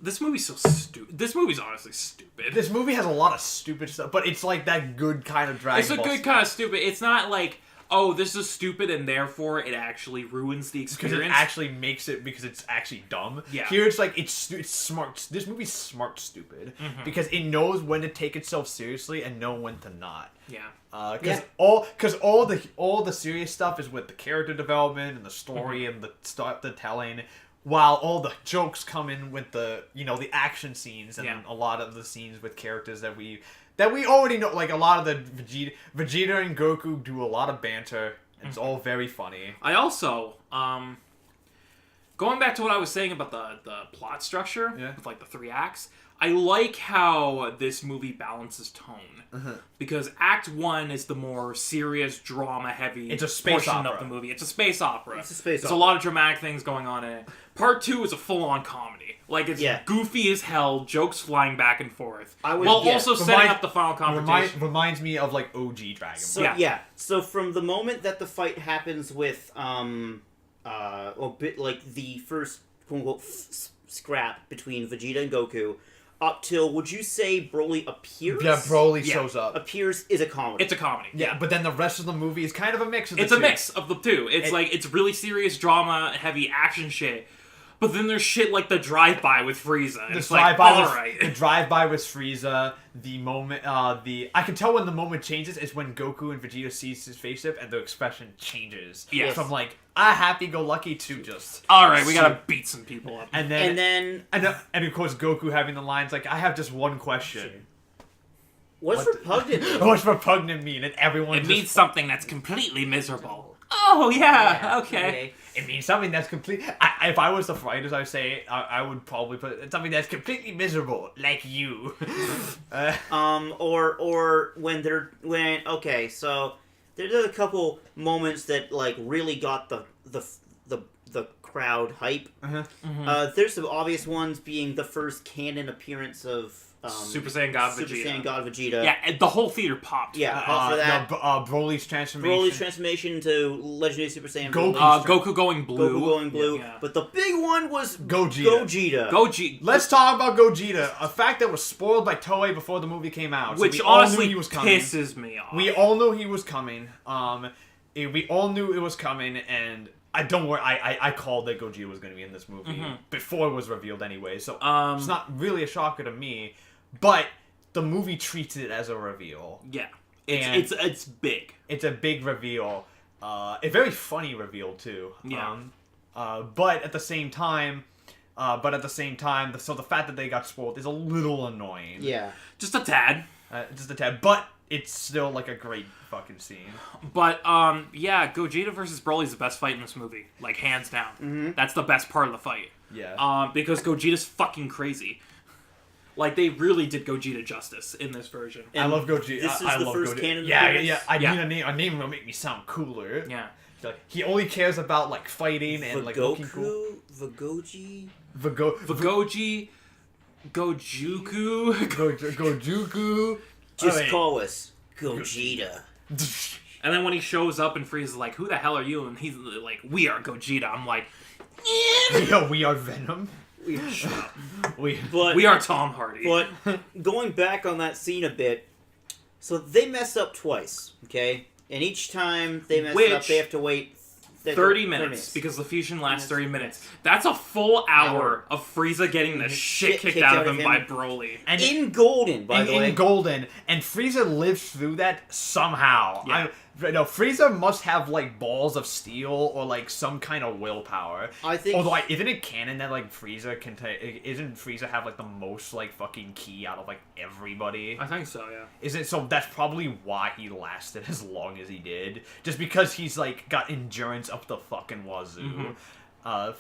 This movie's so stupid. This movie's honestly stupid. this movie has a lot of stupid stuff, but it's like that good kind of Dragon It's a Ball good kind of stupid. It's not like, oh, this is stupid and therefore it actually ruins the because experience. it actually makes it because it's actually dumb. Yeah. Here it's like it's smart. This movie's smart stupid because it knows when to take itself seriously and know when to not. Yeah. Because all the serious stuff is with the character development and the story and the telling, while all the jokes come in with the the action scenes and a lot of the scenes with characters that we already know. Like a lot of the Vegeta and Goku do a lot of banter. And it's all very funny. I also, going back to what I was saying about the plot structure with like the 3 acts, I like how this movie balances tone. Because Act 1 is the more serious, drama-heavy It's a space portion opera. of the movie. It's a space opera. There's a lot of dramatic things going on in it. Part 2 is a full-on comedy. Like, it's goofy as hell, jokes flying back and forth. Also setting up the final confrontation. Reminds me of like OG Dragon Ball. So, so from the moment that the fight happens with, the first quote-unquote scrap between Vegeta and Goku, up till, would you say Broly appears? Yeah, Broly shows up. Appears is a comedy. It's a comedy. Yeah, but then the rest of the movie is kind of a mix of the two. It's a mix of the two. It's it's really serious drama, heavy action shit. But then there's shit like the drive-by with Frieza. And it's like, alright. The drive-by with Frieza, the moment, I can tell when the moment changes is when Goku and Vegeta sees his faceship and the expression changes. Yes. From like, happy-go-lucky to just... Alright, we gotta beat some people up. And of course Goku having the lines like, I have just one question. What's repugnant mean? What's repugnant mean? And everyone It means something that's completely miserable. Oh, yeah, okay. It means something that's complete. If I was the writers, I would say I would probably put something that's completely miserable, like you. Or okay, so there's a couple moments that like really got the crowd hype. There's some obvious ones, being the first canon appearance of Super Saiyan God Super Vegeta. Saiyan God Vegeta. Yeah, and the whole theater popped. Yeah, for that. Broly's transformation. Broly's transformation to Legendary Super Saiyan. Goku going blue. Goku going blue. Yeah. But the big one was Gogeta. Let's talk about Gogeta. A fact that was spoiled by Toei before the movie came out. Which so we honestly all knew he was coming. pisses me off. We all knew he was coming. We all knew it was coming, and don't worry, I called that Gogeta was going to be in this movie before it was revealed anyway, so it's not really a shocker to me, but the movie treats it as a reveal. Yeah. It's big. It's a big reveal. A very funny reveal, too. Yeah. But at the same time, so the fact that they got spoiled is a little annoying. Yeah. Just a tad. But it's still like a great fucking scene. But Gogeta versus Broly is the best fight in this movie, like hands down. That's the best part of the fight. Yeah. Because Gogeta's fucking crazy. Like, they really did Gogeta justice in this version. And I love Gogeta. This is the first canon. Yeah. I need a name. A name will make me sound cooler. Yeah. Like, he only cares about like fighting and like looking cool. Vagoji. Vagoji. Gojuku. Gojuku. Just call us Gogeta. And then when he shows up and Frieza's like, "Who the hell are you?" and he's like, "We are Gogeta." I'm like, we are Venom. We are Tom Hardy. But going back on that scene a bit, so they messed up twice, okay? And each time they mess up, they have to wait 30 minutes, because the fusion lasts 30 minutes. That's a full hour of Frieza getting the shit kicked out of him by Broly. And in Golden, by the way. In Golden. And Frieza lives through that somehow. Yeah. Frieza must have, like, balls of steel or, like, some kind of willpower. I think... Although, isn't it canon that, like, Frieza can isn't Frieza have, like, the most, like, fucking ki out of, like, everybody? I think so, yeah. Is it? So that's probably why he lasted as long as he did. Just because he's, like, got endurance up the fucking wazoo. But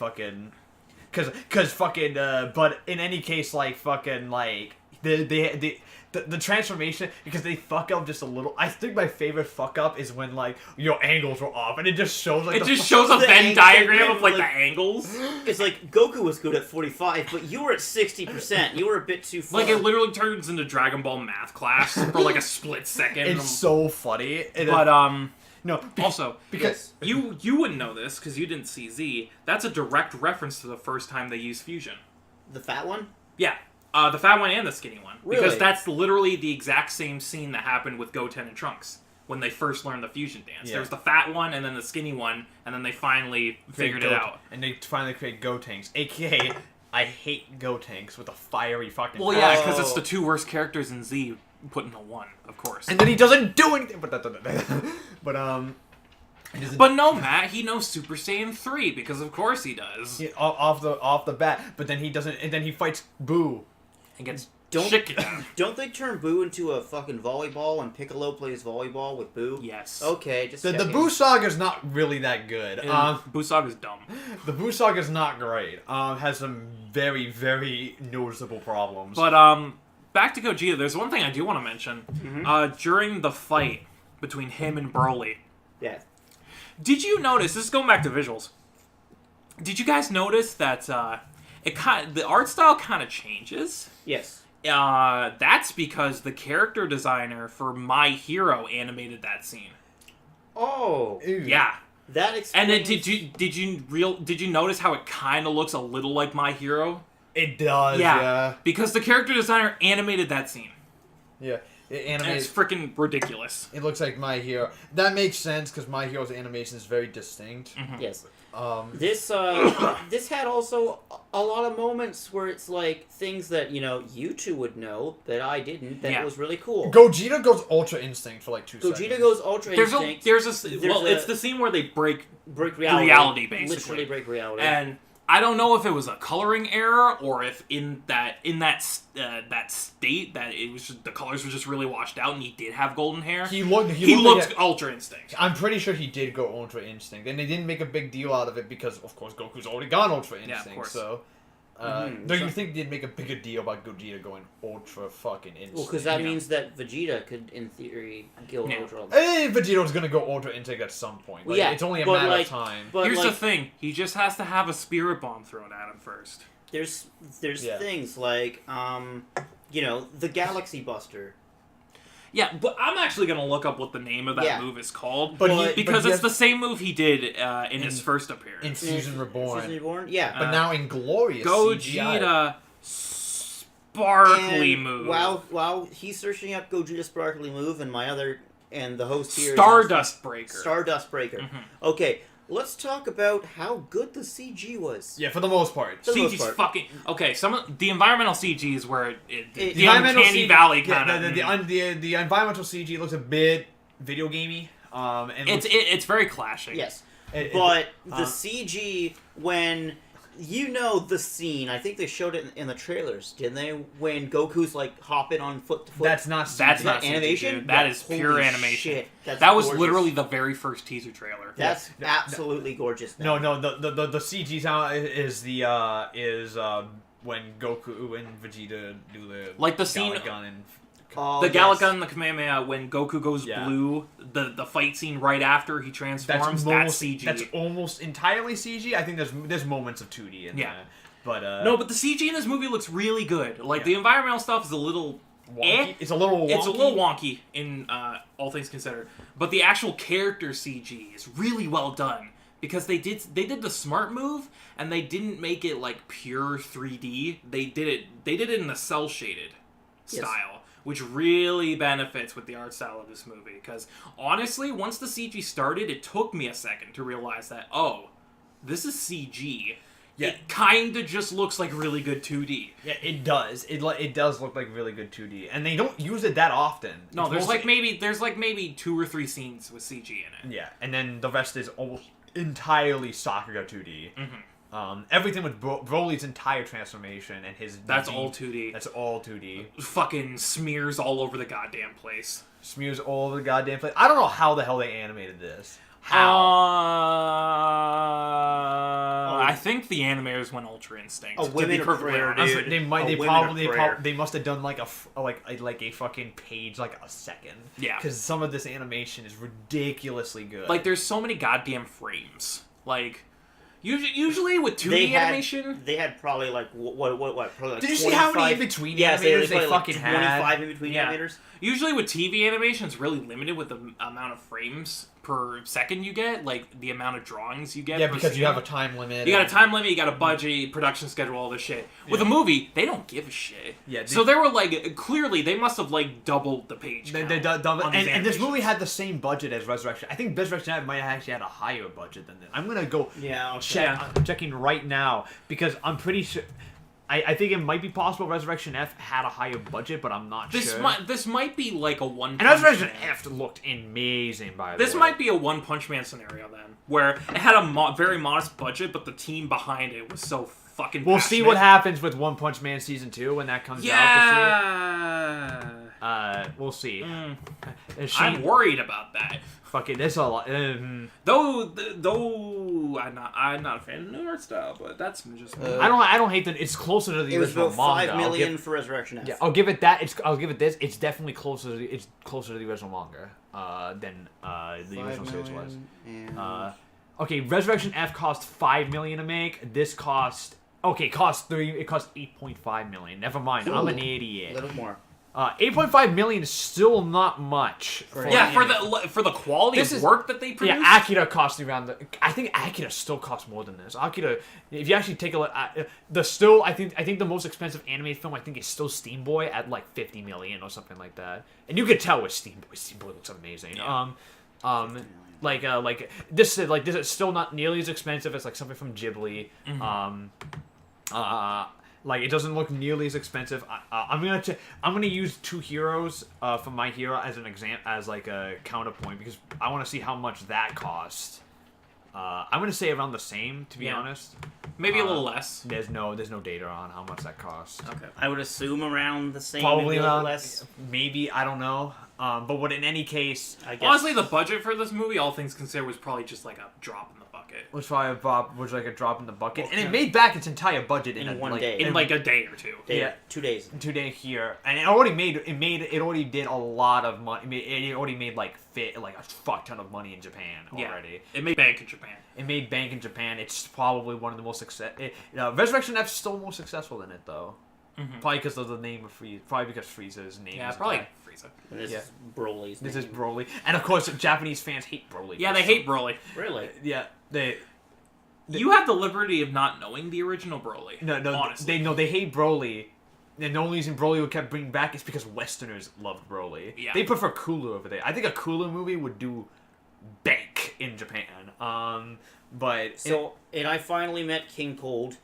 in any case, like, fucking, like, the transformation, because they fuck up just a little. I think my favorite fuck up is when like your angles were off and it just shows like It just shows a Venn diagram of like the angles. It's like Goku was good at 45, but you were at 60%. You were a bit too far. Like it literally turns into Dragon Ball math class for like a split second. It's so funny. But no. Also, Because you wouldn't know this because you didn't see Z. That's a direct reference to the first time they used fusion. The fat one? Yeah. The fat one and the skinny one. Really? Because that's literally the exact same scene that happened with Goten and Trunks when they first learned the fusion dance. Yeah. There was the fat one and then the skinny one, and then they finally figured it out. And they finally create Gotenks, aka I hate Gotenks with a fiery fucking. Well, yeah, because it's the two worst characters in Z put into one, of course. And then he doesn't do anything. But But no, Matt, he knows Super Saiyan 3 because of course he does. Yeah, off the bat. But then he doesn't, and then he fights Boo. And gets Don't- shit kicked out. Don't they turn Boo into a fucking volleyball and Piccolo plays volleyball with Boo? Yes. Okay, just The checking. Boo Saga's not really that good. Busaga's dumb. The Boo Saga's not great. Has some very, very noticeable problems. But back to Gogeta, there's one thing I do want to mention. During the fight between him and Broly, Yeah. did you notice? This is going back to visuals. Did you guys notice that the art style kind of changes? Yes. That's because the character designer for My Hero animated that scene. Oh. Ew. Yeah. That And explains... then did you notice how it kind of looks a little like My Hero? It does. Yeah. Because the character designer animated that scene. Yeah. It And animates. it's freaking ridiculous. It looks like My Hero. That makes sense because My Hero's animation is very distinct. Yes. This This had also a lot of moments where it's like things that, you two would know that I didn't, that Yeah. was really cool. Gogeta goes Ultra Instinct for like 2 seconds. Gogeta goes Ultra Instinct. It's the scene where they break break reality. reality, basically. Literally break reality. and I don't know if it was a coloring error or if in that state that it was just, the colors were just really washed out and he did have golden hair. He looked like Ultra Instinct. I'm pretty sure he did go Ultra Instinct, and they didn't make a big deal out of it because, of course, Goku's already gone Ultra Instinct. Yeah, of course. So, do you think they'd make a bigger deal about Gogeta going Ultra fucking Instinct? Well, because that Yeah. means that Vegeta could, in theory, go Yeah. Ultra. Vegeta's gonna go Ultra Instinct at some point. Like, Yeah, it's only a but, matter like, of time. But Here's like, the thing: he just has to have a spirit bomb thrown at him first. there's Yeah. things like, the Galaxy Buster. Yeah, but I'm actually gonna look up what the name of that Yeah. move is called, But because he it's has- the same move he did in his first appearance. in Fusion Reborn. Fusion Reborn? Yeah. But now in Glorious CGI. Gogeta sparkly And move. While he's searching up Gogeta Sparkly Move, and the host here is Stardust Breaker. Stardust Breaker. Okay, let's talk about how good the CG was. Yeah, for the most part. For the most CG's part. fucking okay. Some of the environmental CG is where the environmental uncanny CG valley yeah, kind of. the environmental CG looks a bit video gamey. And It's very clashing. Yes. It- But the CG, when the scene, I think they showed it in the trailers, didn't they? When Goku's like hopping on foot to foot. that's not CG. That's not animation? CG, dude. That Yeah, is pure holy animation. shit, that's That was gorgeous. literally the very first teaser trailer. That's Yeah. absolutely gorgeous. No, the CG sound is when Goku and Vegeta do the Like the scene- Galagun and Oh, The yes. Galaga and the Kamehameha, when Goku goes Yeah. blue, the fight scene right after he transforms, that's CG. That's almost entirely CG. I think there's moments of 2D in Yeah. there. But No, but the CG in this movie looks really good. Like, Yeah. the environmental stuff is a little... wonky. It's a little wonky. It's a little wonky in all things considered, but the actual character CG is really well done because they did the smart move and they didn't make it like pure 3D. They did it in the cell shaded style, which really benefits with the art style of this movie. Because honestly, once the CG started, it took me a second to realize that this is CG. Yeah. It kind of just looks like really good 2D. Yeah, it does. It does look like really good 2D, and they don't use it that often. No, It's there's mostly- like maybe 2 or 3 scenes with CG in it. Yeah, and then the rest is almost entirely Sakura 2D. Mm-hmm. Everything with Broly's entire transformation and his That's deep- all 2D. That's all 2D. Fucking smears all over the goddamn place. Smears all over the goddamn place. I don't know how the hell they animated this. I think the animators went Ultra Instinct. Oh, to be Women of perfectly Prayer, honest. dude. They must have done like a fucking page like a second. Yeah. Because some of this animation is ridiculously good. Like, there's so many goddamn frames. Like, usually with 2D animation, they had probably like what probably like did you see how many in between animators they fucking had? 25 in between animators. Usually with TV animation, it's really limited with the amount of frames per second you get, like the amount of drawings you get. Yeah, per because scene. you have a time limit. You got a time limit, you got a budget, production schedule, all this shit. With a movie, they don't give a shit. Yeah. So they were like, clearly, they must have like doubled the page count. And this movie had the same budget as Resurrection. I think Resurrection F might have actually had a higher budget than this. I'm gonna go check. I'm checking right now because I'm pretty sure. I think it might be possible Resurrection F had a higher budget, but I'm not sure. This might be like a one. And Resurrection F looked amazing, by the way. This might be a One Punch Man scenario then, where it had a very modest budget, but the team behind it was so fucking. We'll see what happens with One Punch Man season 2 when that comes out. Yeah. We'll see. I'm worried about that. Fuck it, there's a lot. Though I'm not a fan of new art style, but that's just. I don't hate that. It's closer to the original was about manga. 5 million for Resurrection F. Yeah, I'll give it that. I'll give it this. It's definitely closer. It's closer to the original manga than the original series was. Okay, Resurrection F cost $5 million to make. This cost it cost $8.5 million. Never mind. Ooh, I'm an idiot. A little more. 8.5 million is still not much. For the quality of work that they produce. Yeah, Akira cost around I think Akira still costs more than this. Akira, if you actually take a look at I think the most expensive anime film is still Steam Boy at like 50 million or something like that. And you could tell with Steam Boy. Steam Boy looks amazing. Yeah. This is still not nearly as expensive as like something from Ghibli. Like it doesn't look nearly as expensive. I'm gonna use Two Heroes from My Hero as an as like a counterpoint because I want to see how much that cost. I'm gonna say around the same, to be honest. Maybe a little less. There's no data on how much that costs. Okay. I would assume around the same. Probably maybe around less. Maybe, I don't know. But in any case, I guess. Honestly, the budget for this movie, all things considered, was probably just like a drop in the bucket. was like a drop in the bucket, and it made back its entire budget in one like, day. In like a day or two. Yeah. 2 days. 2 days here, and it already did a lot of money. It already made like a fuck ton of money in Japan already. Yeah, it made bank in Japan. It made bank in Japan. It's probably one of the most Resurrection F's still more successful than it though. Mm-hmm. Probably because of the name of Frieza. Probably because Frieza's name. Yeah, is probably that. Frieza. This is Broly's This name. is Broly, and of course Japanese fans hate Broly. Yeah, they hate Broly. Really? Yeah, You have the liberty of not knowing the original Broly. No, honestly. they hate Broly. And the only reason Broly would kept bringing back is because Westerners loved Broly. Yeah. They prefer Cooler over there. I think a Cooler movie would do bank in Japan. And I finally met King Cold.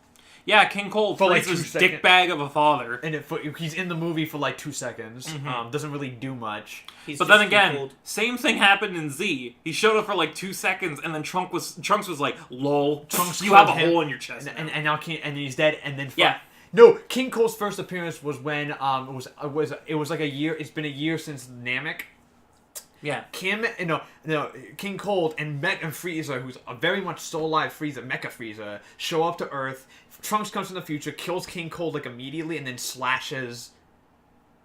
Yeah, King Cold, For like Frieza's 2 dickbag of a father. And he's in the movie for like 2 seconds. Mm-hmm. Doesn't really do much. He's But just then again, King Cold. same thing happened in Z. He showed up for like 2 seconds, and then Trunks was like, "Lol, Trunks you have a killed him, hole in your chest." And now he's dead. And then Yeah. No, King Cole's first appearance was when it was like a year. It's been a year since Namek. Yeah. King Cold and Frieza, who's a very much still alive Frieza, Mecha Frieza, show up to Earth. Trunks comes from the future, kills King Cold like immediately, and then slashes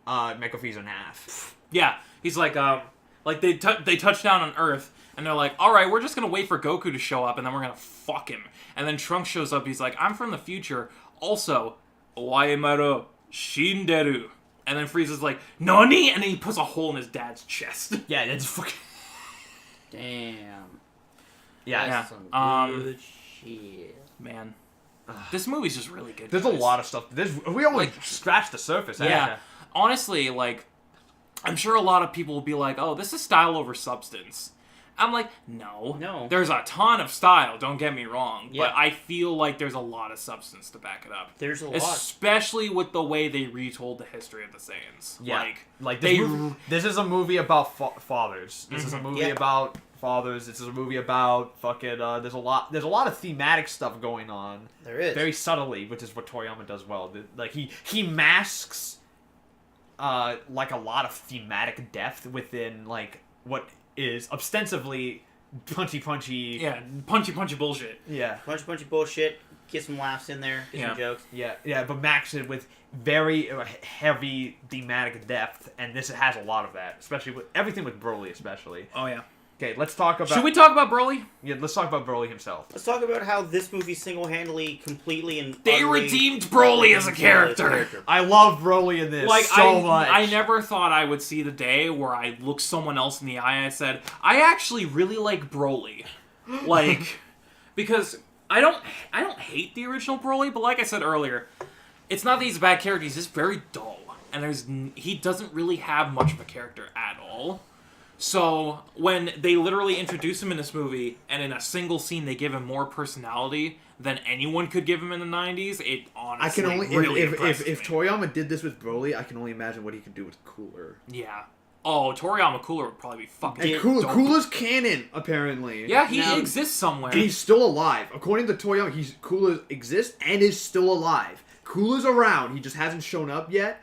Mecha Frieza in half. Yeah, he's like they touch down on Earth, and they're like, all right, we're just gonna wait for Goku to show up, and then we're gonna fuck him. And then Trunks shows up. He's like, I'm from the future. Also, Owaemaru Shinderu. And then Frieza's like, Nani? And then he puts a hole in his dad's chest. Yeah, that's fucking. Damn. Yeah. That's some good shit. Man, this movie's just really good. There's guys. a lot of stuff. We only scratched the surface. Yeah. Honestly, like, I'm sure a lot of people will be like, oh, this is style over substance. I'm like, no. There's a ton of style, don't get me wrong. Yeah. But I feel like there's a lot of substance to back it up. There's a lot. Especially with the way they retold the history of the Saiyans. Yeah. Like this is a movie about fathers. This is a movie about fathers. This is a movie about fucking. There's a lot of thematic stuff going on. There is. Very subtly, which is what Toriyama does well. Like he masks like a lot of thematic depth within like what is ostensibly punchy. Yeah, punchy bullshit. Yeah. Punchy bullshit. Get some laughs in there. Get some jokes. Yeah, but Max it with very heavy thematic depth, and this has a lot of that, especially with everything with Broly, especially. Oh yeah. Okay, let's talk about. Should we talk about Broly? Yeah, let's talk about Broly himself. Let's talk about how this movie single-handedly, completely, and They utterly redeemed Broly as a character. I love Broly in this so much. I never thought I would see the day where I looked someone else in the eye and I said, I actually really like Broly. Like, because I don't hate the original Broly, but like I said earlier, it's not that he's a bad character, he's just very dull. And he doesn't really have much of a character at all. So, when they literally introduce him in this movie, and in a single scene they give him more personality than anyone could give him in the 90s, it honestly really impressed if me. Toriyama did this with Broly, I can only imagine what he could do with Cooler. Yeah. Oh, Toriyama Cooler would probably be fucking And dope. Cooler's canon, apparently. Yeah, he Now- exists somewhere. And he's still alive. According to Toriyama, Cooler exists and is still alive. Cooler's around. He just hasn't shown up yet.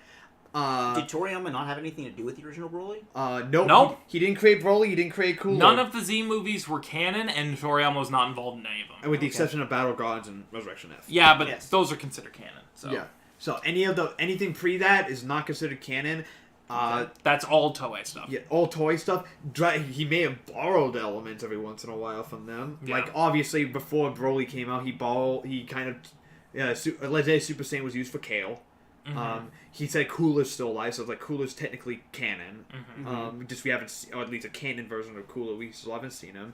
Did Toriyama not have anything to do with the original Broly? Nope. He didn't create Broly. He didn't create Cooler. None of the Z movies were canon, and Toriyama was not involved in any of them. with the exception of Battle Gods and Resurrection F. Yeah, but Yes. those are considered canon. So Yeah. So anything pre that is not considered canon. that's all Toei stuff. Yeah, all toy stuff. He may have borrowed elements every once in a while from them. Yeah. Like obviously before Broly came out, he kind of Legendary Super Saiyan was used for Kale. Mm-hmm. He said Cooler's still alive, so it's like Cooler's technically canon. Mm-hmm. Just we haven't, or at least a canon version of Cooler. We still haven't seen him.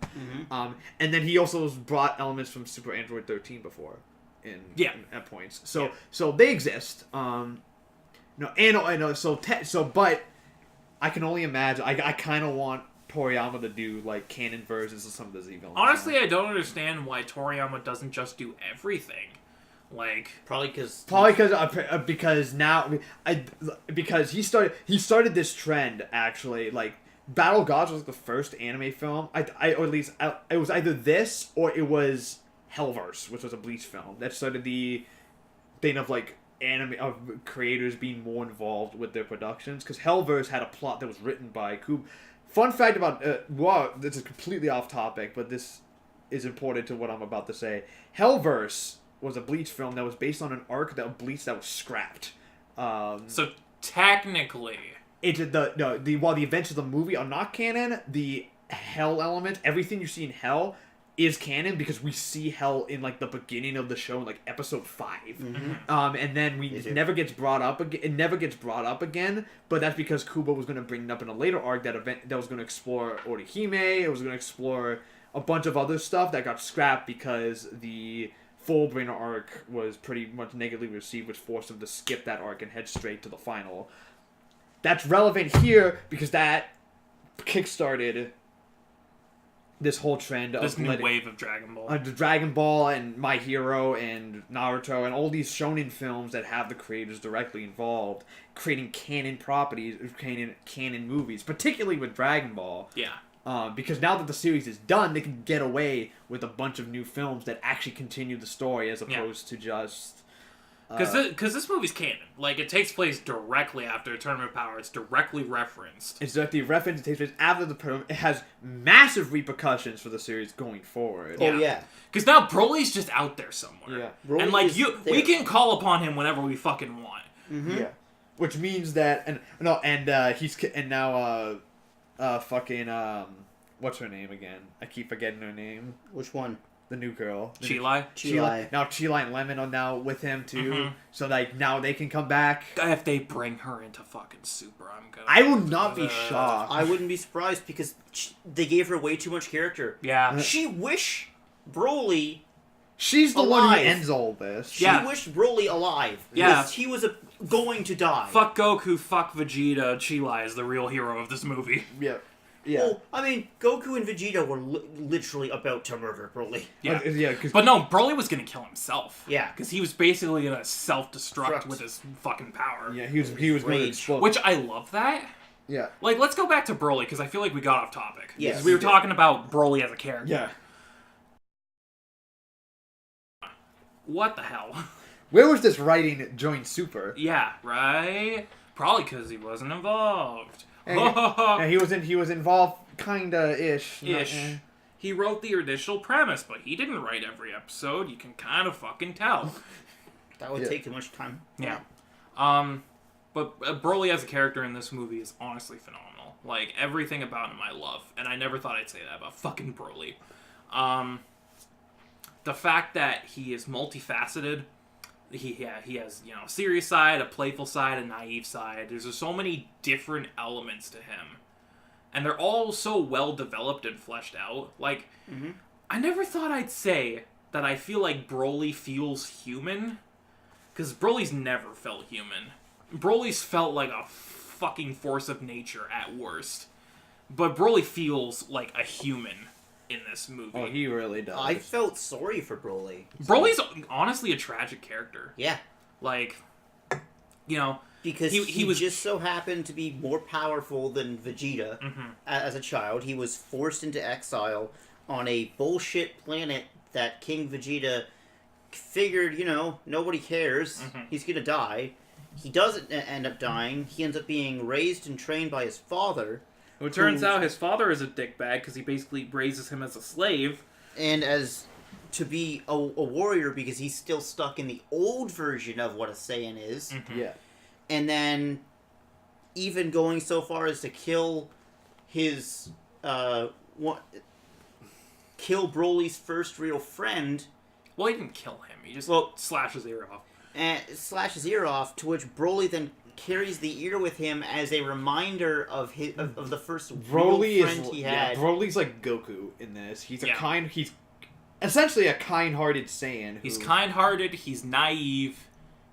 Mm-hmm. And then he also brought elements from Super Android 13 before, at points. So they exist. But I can only imagine. I kind of want Toriyama to do like canon versions of some of the Z villains. Honestly, I don't understand why Toriyama doesn't just do everything. Like, Probably because because he started this trend actually. Like Battle Gods was the first anime film. Or at least it was either this or it was Hellverse, which was a Bleach film that started the thing of like anime of creators being more involved with their productions, because Hellverse had a plot that was written by Kub. Fun fact about this is completely off topic, but this is important to what I'm about to say. Hellverse was a Bleach film that was based on an arc that Bleach that was scrapped. so technically, while the events of the movie are not canon, the Hell element, everything you see in Hell, is canon because we see Hell in like the beginning of the show in like episode 5. And then it never gets brought up again. It never gets brought up again, but that's because Kubo was going to bring it up in a later arc that was going to explore Orihime. It was going to explore a bunch of other stuff that got scrapped because the Fullbringer arc was pretty much negatively received, which forced him to skip that arc and head straight to the final. That's relevant here because that kickstarted this whole trend of this new wave of Dragon Ball. the Dragon Ball and My Hero and Naruto and all these shonen films that have the creators directly involved, creating canon properties, canon movies, particularly with Dragon Ball. Yeah. Because now that the series is done, they can get away with a bunch of new films that actually continue the story as opposed to just... Because this movie's canon. Like, it takes place directly after Tournament of Power. It's directly referenced. It's directly referenced. It takes place after the tournament. It has massive repercussions for the series going forward. Oh yeah. Because now Broly's just out there somewhere. Yeah. Broly and like is we there. can call upon him whenever we fucking want. Mm-hmm. Yeah. Which means that what's her name again? I keep forgetting her name. Which one? The new girl. Chilai? Chilai. Now Chilai and Lemon are now with him too. So like now they can come back. If they bring her into fucking Super, I'm gonna... I will not be shocked. I wouldn't be surprised because they gave her way too much character. Yeah. She wished Broly. She's the one alive. who ends all this. She Yeah. wished Broly alive. Yeah. Because he was going to die. Fuck Goku, fuck Vegeta, Chilai is the real hero of this movie. Yeah. Yeah. Well, I mean, Goku and Vegeta were literally about to murder Broly. Yeah. Yeah. But no, Broly was gonna kill himself. Yeah. Because he was basically gonna self-destruct Correct. with his fucking power. Yeah. He was going to Rage. explode. Which I love that. Yeah. Like, let's go back to Broly, because I feel like we got off topic. Yes. 'Cause we were We did. talking about Broly as a character. Yeah. What the hell? Where was this writing join Super? Yeah, right? Probably because he wasn't involved. Yeah, he was involved kinda ish. Ish. he wrote the initial premise, but he didn't write every episode. You can kind of fucking tell. That would take too much time. Yeah. But Broly as a character in this movie is honestly phenomenal. Like, everything about him I love. And I never thought I'd say that about fucking Broly. The fact that he is multifaceted. He has, you know, a serious side, a playful side, a naive side. There's just so many different elements to him. And they're all so well developed and fleshed out. Like, I never thought I'd say that I feel like Broly feels human. Because Broly's never felt human. Broly's felt like a fucking force of nature at worst. But Broly feels like a human in this movie. Oh, he really does. I felt sorry for Broly. Broly's honestly a tragic character. Yeah. Like, you know... Because he was just so happened to be more powerful than Vegeta as a child. He was forced into exile on a bullshit planet that King Vegeta figured, you know, nobody cares. He's gonna die. He doesn't end up dying. He ends up being raised and trained by his father. It turns out his father is a dickbag because he basically raises him as a slave. And as to be a warrior because he's still stuck in the old version of what a Saiyan is. Yeah. And then even going so far as to kill his kill Broly's first real friend. Well, he didn't kill him. He just slashed his ear off. And slash his ear off, to which Broly then carries the ear with him as a reminder of of the first real friend he had. Yeah, Broly's like Goku in this. He's he's essentially a kind-hearted Saiyan. He's kind-hearted. He's naive.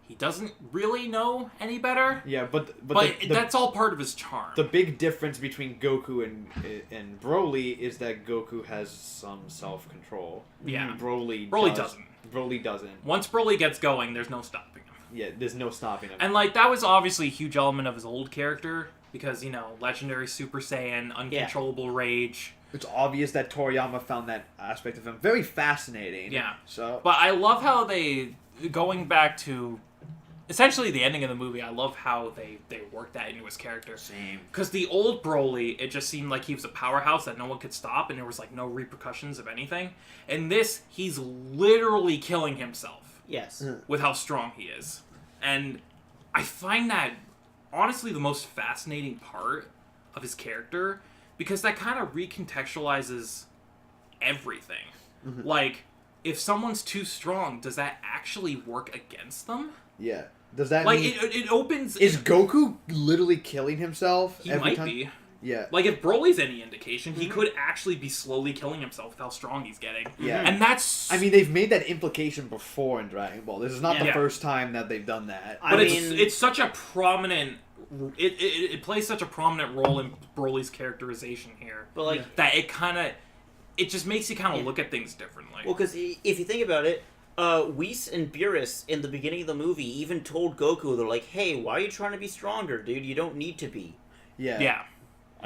He doesn't really know any better. Yeah, but that's all part of his charm. The big difference between Goku and Broly is that Goku has some self-control. Yeah, Broly doesn't. Broly doesn't. Once Broly gets going, there's no stopping him. Yeah, there's no stopping him. And like that was obviously a huge element of his old character because, you know, legendary Super Saiyan, uncontrollable rage. It's obvious that Toriyama found that aspect of him very fascinating. Yeah. So, but I love how they, going back to essentially the ending of the movie, I love how they worked that into his character. Same. Because the old Broly, it just seemed like he was a powerhouse that no one could stop, and there was like no repercussions of anything. In this, he's literally killing himself. Yes. With how strong he is. And I find that honestly the most fascinating part of his character, because that kind of recontextualizes everything. Like, if someone's too strong, does that actually work against them? Yeah. Does that like mean... it opens... Is Goku literally killing himself He every might time? be. Yeah. Like, if Broly's any indication, he could actually be slowly killing himself with how strong he's getting. Yeah. And that's... I mean, they've made that implication before in Dragon Ball. This is not the first time that they've done that. But it's such a prominent... It plays such a prominent role in Broly's characterization here. But like... That it kind of... It just makes you kind of look at things differently. Well, because if you think about it, Whis and Beerus in the beginning of the movie even told Goku, they're like, hey, why are you trying to be stronger, dude? You don't need to be. Yeah. Yeah.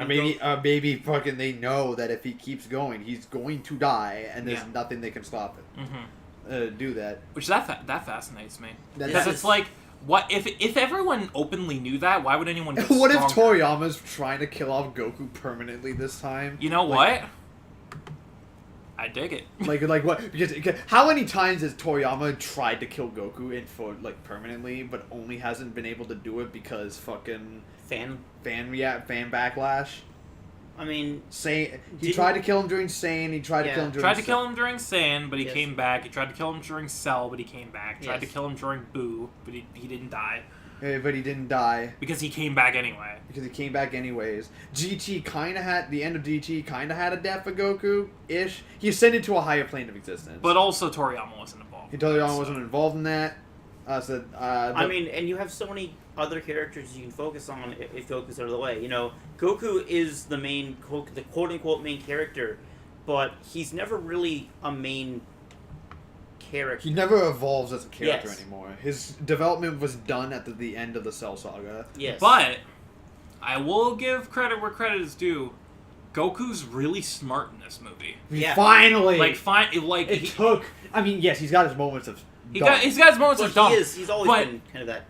Maybe fucking they know that if he keeps going, he's going to die, and there's nothing they can stop him. Do that. Which that fascinates me. Because it's like, what if everyone openly knew that? Why would anyone? Get What stronger? if Toriyama's trying to kill off Goku permanently this time? You know what? I dig it. Like what? Because how many times has Toriyama tried to kill Goku permanently, but only hasn't been able to do it because fucking fan backlash? I mean, he tried to kill him during Saiyan. He tried to kill him during. Tried to kill him during Saiyan, but he came back. He tried to kill him during Cell, but he came back. Tried to kill him during Boo, but he didn't die. But he didn't die. Because he came back anyway. GT kind of had... The end of GT kind of had a death for Goku-ish. He ascended to a higher plane of existence. But also Toriyama wasn't involved. Toriyama wasn't involved in that. I mean, and you have so many other characters you can focus on if Goku's out of the way. You know, Goku is the quote-unquote main character, but he's never really a main character. He never evolves as a character anymore. His development was done at the end of the Cell Saga. Yes. But I will give credit where credit is due. Goku's really smart in this movie. Yeah. Finally! It took... I mean, yes, he's got his moments of... He's got his moments of dumb. He's always been kind of that...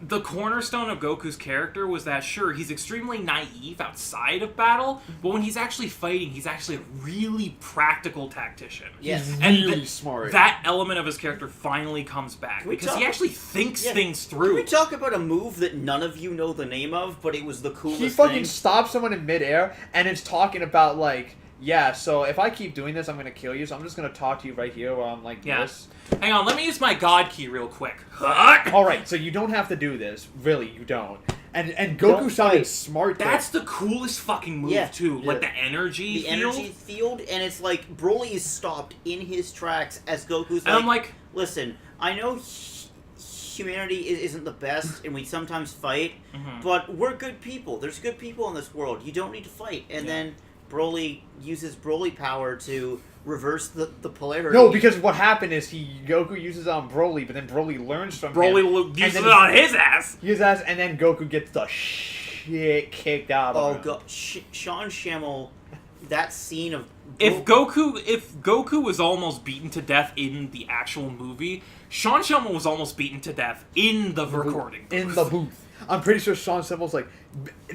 the cornerstone of Goku's character was that, sure, he's extremely naive outside of battle, but when he's actually fighting, he's actually a really practical tactician. Yes. He's And really smart. That element of his character finally comes back, because he actually thinks things through. Can we talk about a move that none of you know the name of, but it was the coolest He fucking thing? stops someone in midair, and it's talking about, like, yeah, so if I keep doing this, I'm going to kill you, so I'm just going to talk to you right here while I'm like this. Hang on, let me use my God key real quick. Alright, so you don't have to do this. Really, you don't. And Goku sounded smart. That's the coolest fucking move, too. Yeah. Like, the energy The field. energy field, and it's like Broly is stopped in his tracks as Goku's And I'm like, listen, I know humanity isn't the best, and we sometimes fight, but we're good people. There's good people in this world. You don't need to fight. And then Broly uses Broly power to reverse the polarity. No, because what happened is Goku uses it on Broly, but then Broly learns from him. Broly uses it on his ass. His ass, and then Goku gets the shit kicked out of him. God, Sean Schimmel, that scene of If Goku was almost beaten to death in the actual movie, Sean Schimmel was almost beaten to death in the recording booth. In the booth. I'm pretty sure Sean Symbol's like,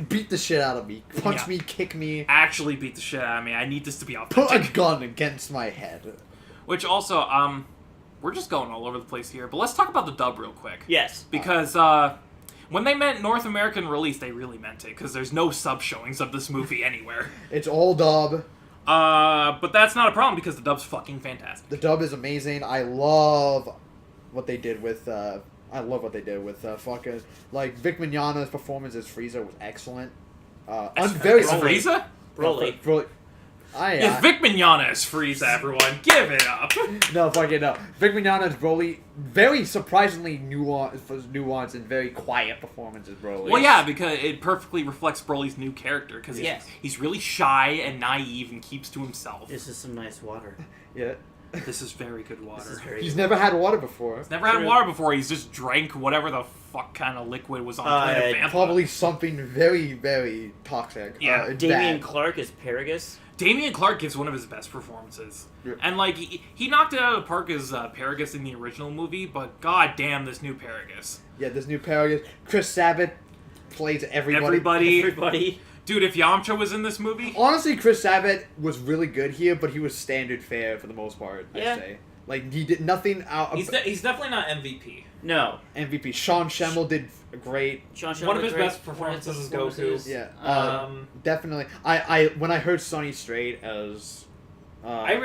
beat the shit out of me. Punch me, kick me. Actually beat the shit out of me. I need this to be Put authentic. a gun against my head. Which also, we're just going all over the place here, but let's talk about the dub real quick. Yes. Because, when they meant North American release, they really meant it, because there's no sub showings of this movie anywhere. It's all dub. But that's not a problem, because the dub's fucking fantastic. The dub is amazing. I love what they did with, fucking, like, Vic Mignogna's performance as Frieza was excellent. Very Is Frieza? Broly. Broly. It's Vic Mignogna as Frieza, everyone. Give it up. No, fucking no. Vic Mignogna's Broly, very surprisingly nuanced and very quiet performance as Broly. Well, yeah, because it perfectly reflects Broly's new character, because he's really shy and naive and keeps to himself. This is some nice water. Yeah. This is very good water. He's never had water before. He's never had water before. He's just drank whatever the fuck kind of liquid was on planet Vampa. Probably something very, very toxic. Yeah. Damian Clark is Paragus. Damian Clark gives one of his best performances. Yeah. And, like, he knocked it out of the park as Paragus in the original movie, but god damn this new Paragus. Yeah, this new Paragus. Chris Sabat plays everybody. Everybody. Dude, if Yamcha was in this movie... Honestly, Chris Sabat was really good here, but he was standard fare for the most part, I'd say. Like, he did nothing out of... He's definitely not MVP. No. MVP. Sean Schimmel did great. One of his best performances is Goku. Yeah. Definitely. I when I heard Sonny Strait as... I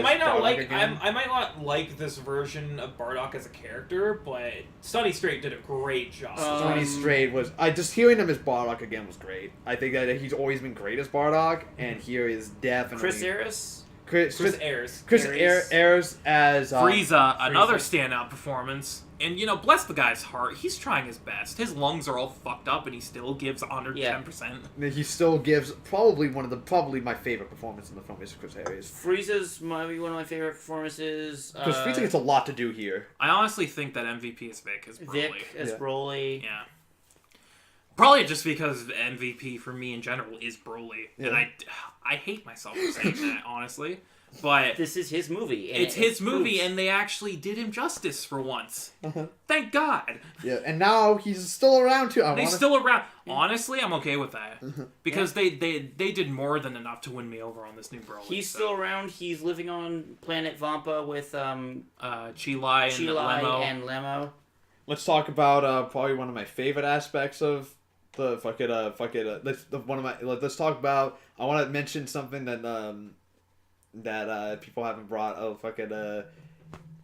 might not Bardock like this version of Bardock as a character, but Sonny Strait did a great job. Sonny Strait was... just hearing him as Bardock again was great. I think that he's always been great as Bardock, and here is definitely... Chris Ayres? Chris Ayres. Chris Ayres as... Frieza, another standout performance. And, you know, bless the guy's heart. He's trying his best. His lungs are all fucked up, and he still gives 110%. He still gives probably my favorite performance in the film is Chris Ayres. Frieza's maybe one of my favorite performances. Because Frieza gets a lot to do here. I honestly think that MVP is Vic as Broly. Vic as Broly. Yeah. Probably just because MVP for me in general is Broly. Yeah. And I hate myself for saying that, honestly. But this is his movie. It's his movie, and they actually did him justice for once. Thank God. Yeah, and now he's still around too. He's still around. Honestly, I'm okay with that because they did more than enough to win me over on this new Broly. He's still around. He's living on planet Vampa with Chilai and Lemo. Let's talk about probably one of my favorite aspects of the let's talk about. I want to mention something that people haven't brought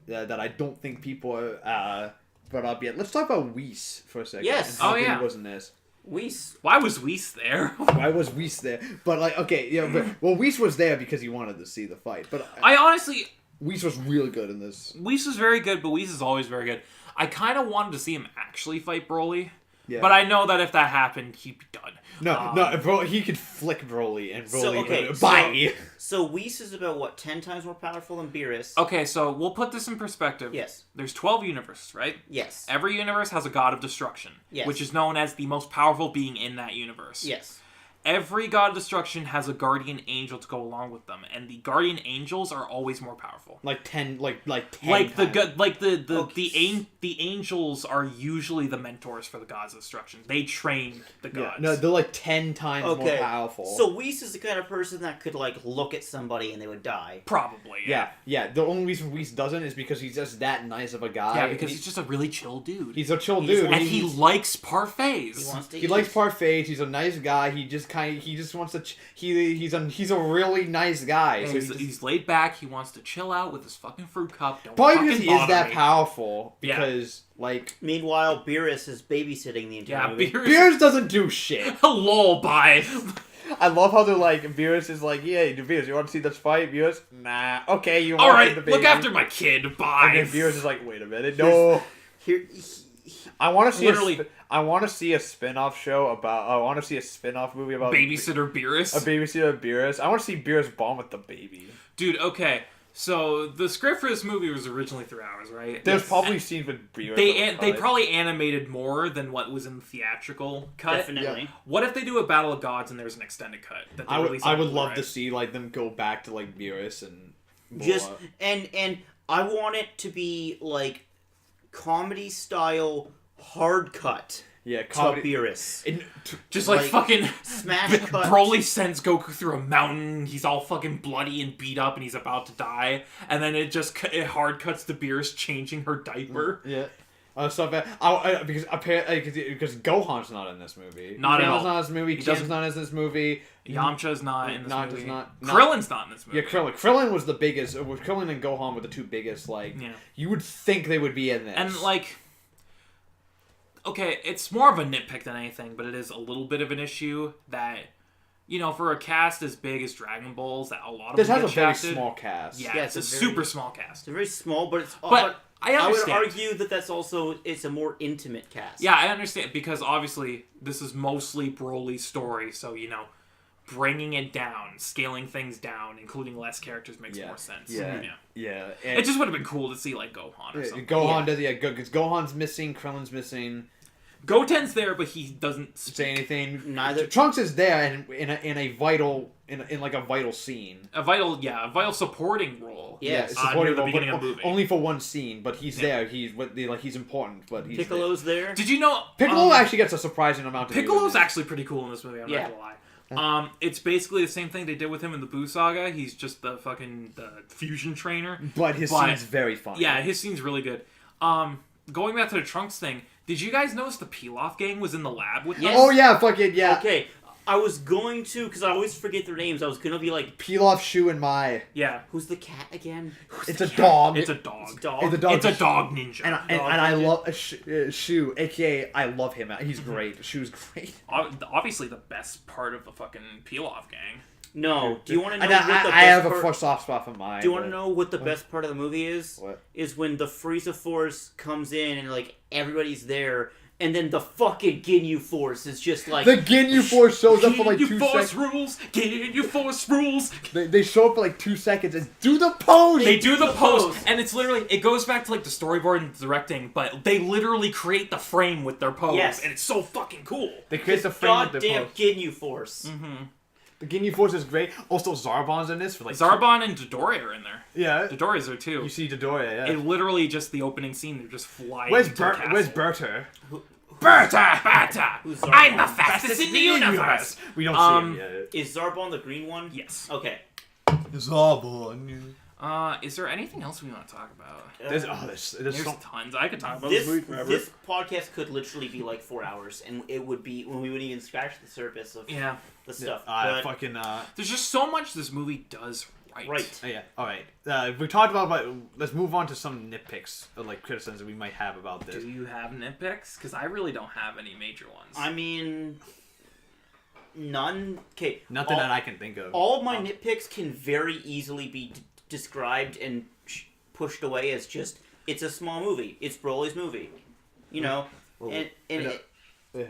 that I don't think people brought up yet. Let's talk about Whis for a second. Yes. Oh yeah. He was in this. Whis. Why was Whis there? Why was Whis there? But like, okay, yeah. Well, Whis was there because he wanted to see the fight. But I honestly, Whis was really good in this. Whis was very good, but Whis is always very good. I kind of wanted to see him actually fight Broly. Yeah. But I know that if that happened, he'd be done. No, bro, he could flick Broly and Broly bye. So Whis is about, what, 10 times more powerful than Beerus? Okay, so we'll put this in perspective. Yes. There's 12 universes, right? Yes. Every universe has a god of destruction. Yes. Which is known as the most powerful being in that universe. Yes. every god of destruction has a guardian angel to go along with them, and the guardian angels are always more powerful. Like 10 Like times. the angels are usually the mentors for the gods of destruction. They train the gods. No, they're like 10 times more powerful. So Whis is the kind of person that could like look at somebody and they would die. Probably. yeah. The only reason Whis doesn't is because he's just that nice of a guy. Yeah, because he's just a really chill dude. He's a chill dude. And he likes parfaits. He wants to He eat. likes parfaits. He's a nice guy. He just wants to. He's a really nice guy. Yeah, So he's laid back. He wants to chill out with his fucking fruit cup. Don't probably fucking because he is bother that me. powerful. Yeah. Because like Meanwhile, Beerus is babysitting the entire Yeah, movie. Beerus doesn't do shit. Lol, bye. I love how they're like Beerus is like, yeah, Beerus, you want to see this fight? Beerus, nah. Okay, you want All to right, see the baby? look after my kid. Bye. And then Beerus is like, wait a minute, no. Here, I want to see Literally- I want to see a spin-off show about. I want to see a spin-off movie about Babysitter Beerus. A babysitter Beerus. I want to see Beerus bond with the baby. Dude, okay. So the script for this movie was originally 3 hours, right? There's probably scenes with Beerus. They probably animated more than what was in the theatrical cut. definitely. What if they do a Battle of Gods and there's an extended cut that they release? I on would love Blu-ray? to see like them go back to like Beerus and Just and I want it to be like comedy style hard cut yeah, to comedy. Beerus. Just like fucking smash cut. Broly sends Goku through a mountain. He's all fucking bloody and beat up, and he's about to die. And then it hard cuts to Beerus changing her diaper. Yeah. Stuff that because apparently because Gohan's not in this movie. Not at all. Not in this movie. He Kim's doesn't- not in this movie. Yamcha's not in this Not- movie. does not- Krillin's not in this movie. Yeah, Krillin was the biggest. Krillin and Gohan were the two biggest. Like you would think they would be in this. And like, okay, it's more of a nitpick than anything, but it is a little bit of an issue that, you know, for a cast as big as Dragon Ball's, that a lot of this them has a get very shafted. small cast. Yeah, Yeah, it's a it's a very- super small cast. They're very small, but it's But I I would understand. argue that that's also it's a more intimate cast. Yeah, I understand, because obviously this is mostly Broly's story, so, you know, bringing it down, scaling things down, including less characters makes more sense. Yeah. It just would have been cool to see, like, Gohan or something. Gohan does because Gohan's missing, Krillin's missing. Goten's there, but he doesn't Say anything. Neither- Trunks is there and in a vital like a vital scene. a vital supporting role. Yes. Near the role, beginning but of the movie. Only for one scene, but he's there. He's he's important, but he's Piccolo's there. Did you know Piccolo actually gets a surprising amount of Piccolo's actually pretty cool in this movie, I'm Yeah. not gonna lie. It's basically the same thing they did with him in the Boo Saga. He's just the fusion trainer. but his scene's very fun. Yeah, his scene's really good. Going back to the Trunks thing, did you guys notice the Pilaf gang was in the lab with Yes. them? Oh yeah, fucking yeah. Okay, I was going to because I always forget their names. I was gonna be like, Pilaf, Shu, and Mai. Yeah. who's the cat again? It's a dog. It's a dog. It's a dog. It's a dog. It's a dog ninja. And I love Shu, aka I love him. He's Mm-hmm. great. Shu's great. Obviously the best part of the fucking Pilaf gang. No. Do you want to know And what the I best have a part? soft spot for Mai. Do you want to know what the best part of the movie is? What? Is when the Frieza Force comes in and like everybody's there, and then the fucking Ginyu Force is just like The Ginyu Force shows up for like Ginyu 2 Force seconds. rules. Ginyu Force rules. They show up for like 2 seconds and do the pose. They do the pose, pose. and it's literally, it goes back to like the storyboard and directing, but they literally create the frame with their pose, Yes. and it's so fucking cool. They create the frame with their goddamn pose. Ginyu Force. The Ginyu Force is great. Also, Zarbon's in this for like Zarbon and Dodoria are in there. Yeah. Dodoria's there too. You see Dodoria, yeah. It literally just the opening scene. They're just flying. Where's into the castle. Where's Berta? Berta? Who's Zarbon? I'm the fastest in the universe. We don't see him yet. Is Zarbon the green one? Yes. Okay. Zarbon. Is there anything else we want to talk about? There's There's so tons. I could talk about this This movie forever. this podcast could literally be like 4 hours, and it would be when we wouldn't even scratch the surface of Yeah. the stuff. fucking There's just so much this movie does right. Right. Oh, yeah. All right. We talked about. Let's move on to some nitpicks or like criticisms that we might have about this. Do you have nitpicks? Because I really don't have any major ones. I mean, none. Okay. Nothing that I can think of. All of my nitpicks can very easily be described and pushed away as just it's a small movie. It's Broly's movie. You know, and Yeah.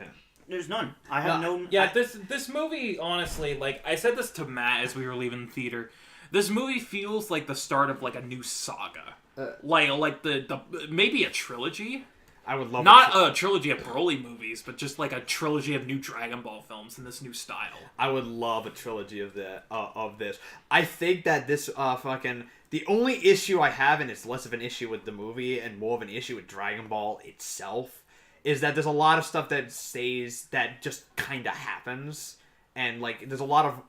there's none. I have no. Yeah, this movie, honestly, like I said this to Matt as we were leaving the theater. This movie feels like the start of like a new saga, like the maybe a trilogy. I would love Not a trilogy of Broly movies, but just like a trilogy of new Dragon Ball films in this new style. I would love a trilogy of this. I think that this the only issue I have, and it's less of an issue with the movie and more of an issue with Dragon Ball itself, is that there's a lot of stuff that just kind of happens, and like there's a lot of,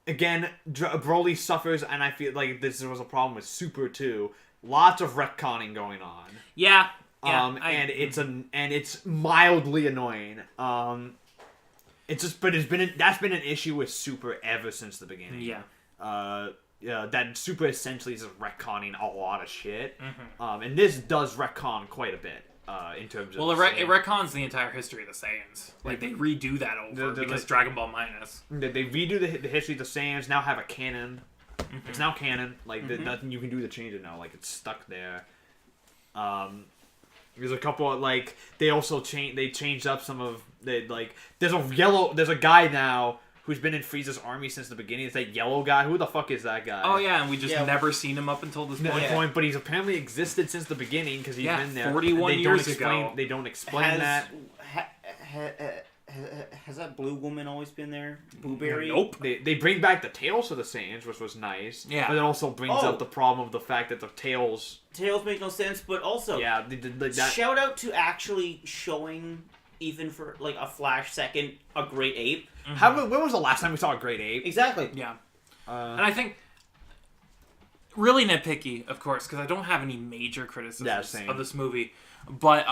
again, Broly suffers, and I feel like this was a problem with Super too. Lots of retconning going on. Yeah. And it's mildly annoying. That's been an issue with Super ever since the beginning. Yeah. That Super essentially is retconning a lot of shit. And this does retcon quite a bit. In terms of it retcons the entire history of the Saiyans. Like they redo that over because Dragon Ball Minus. They redo the history of the Saiyans. Now have a canon. It's now canon. Like nothing you can do to change it now. Like it's stuck there. There's a couple of, like, they changed up some of there's a guy now who's been in Frieza's army since the beginning. It's that yellow guy. Who the fuck is that guy? Oh yeah, and we just never seen him up until this point. But he's apparently existed since the beginning because he's been there. 41 years ago. They don't explain that. Has that blue woman always been there? Blueberry? Nope. They bring back the tails for the Saiyans, which was nice. Yeah. But it also brings up the problem of the fact that the tails make no sense, but also shout out to actually showing, even for like a flash second, a great ape. When was the last time we saw a great ape? Exactly. Yeah. And I think really nitpicky, of course, because I don't have any major criticisms of this movie, but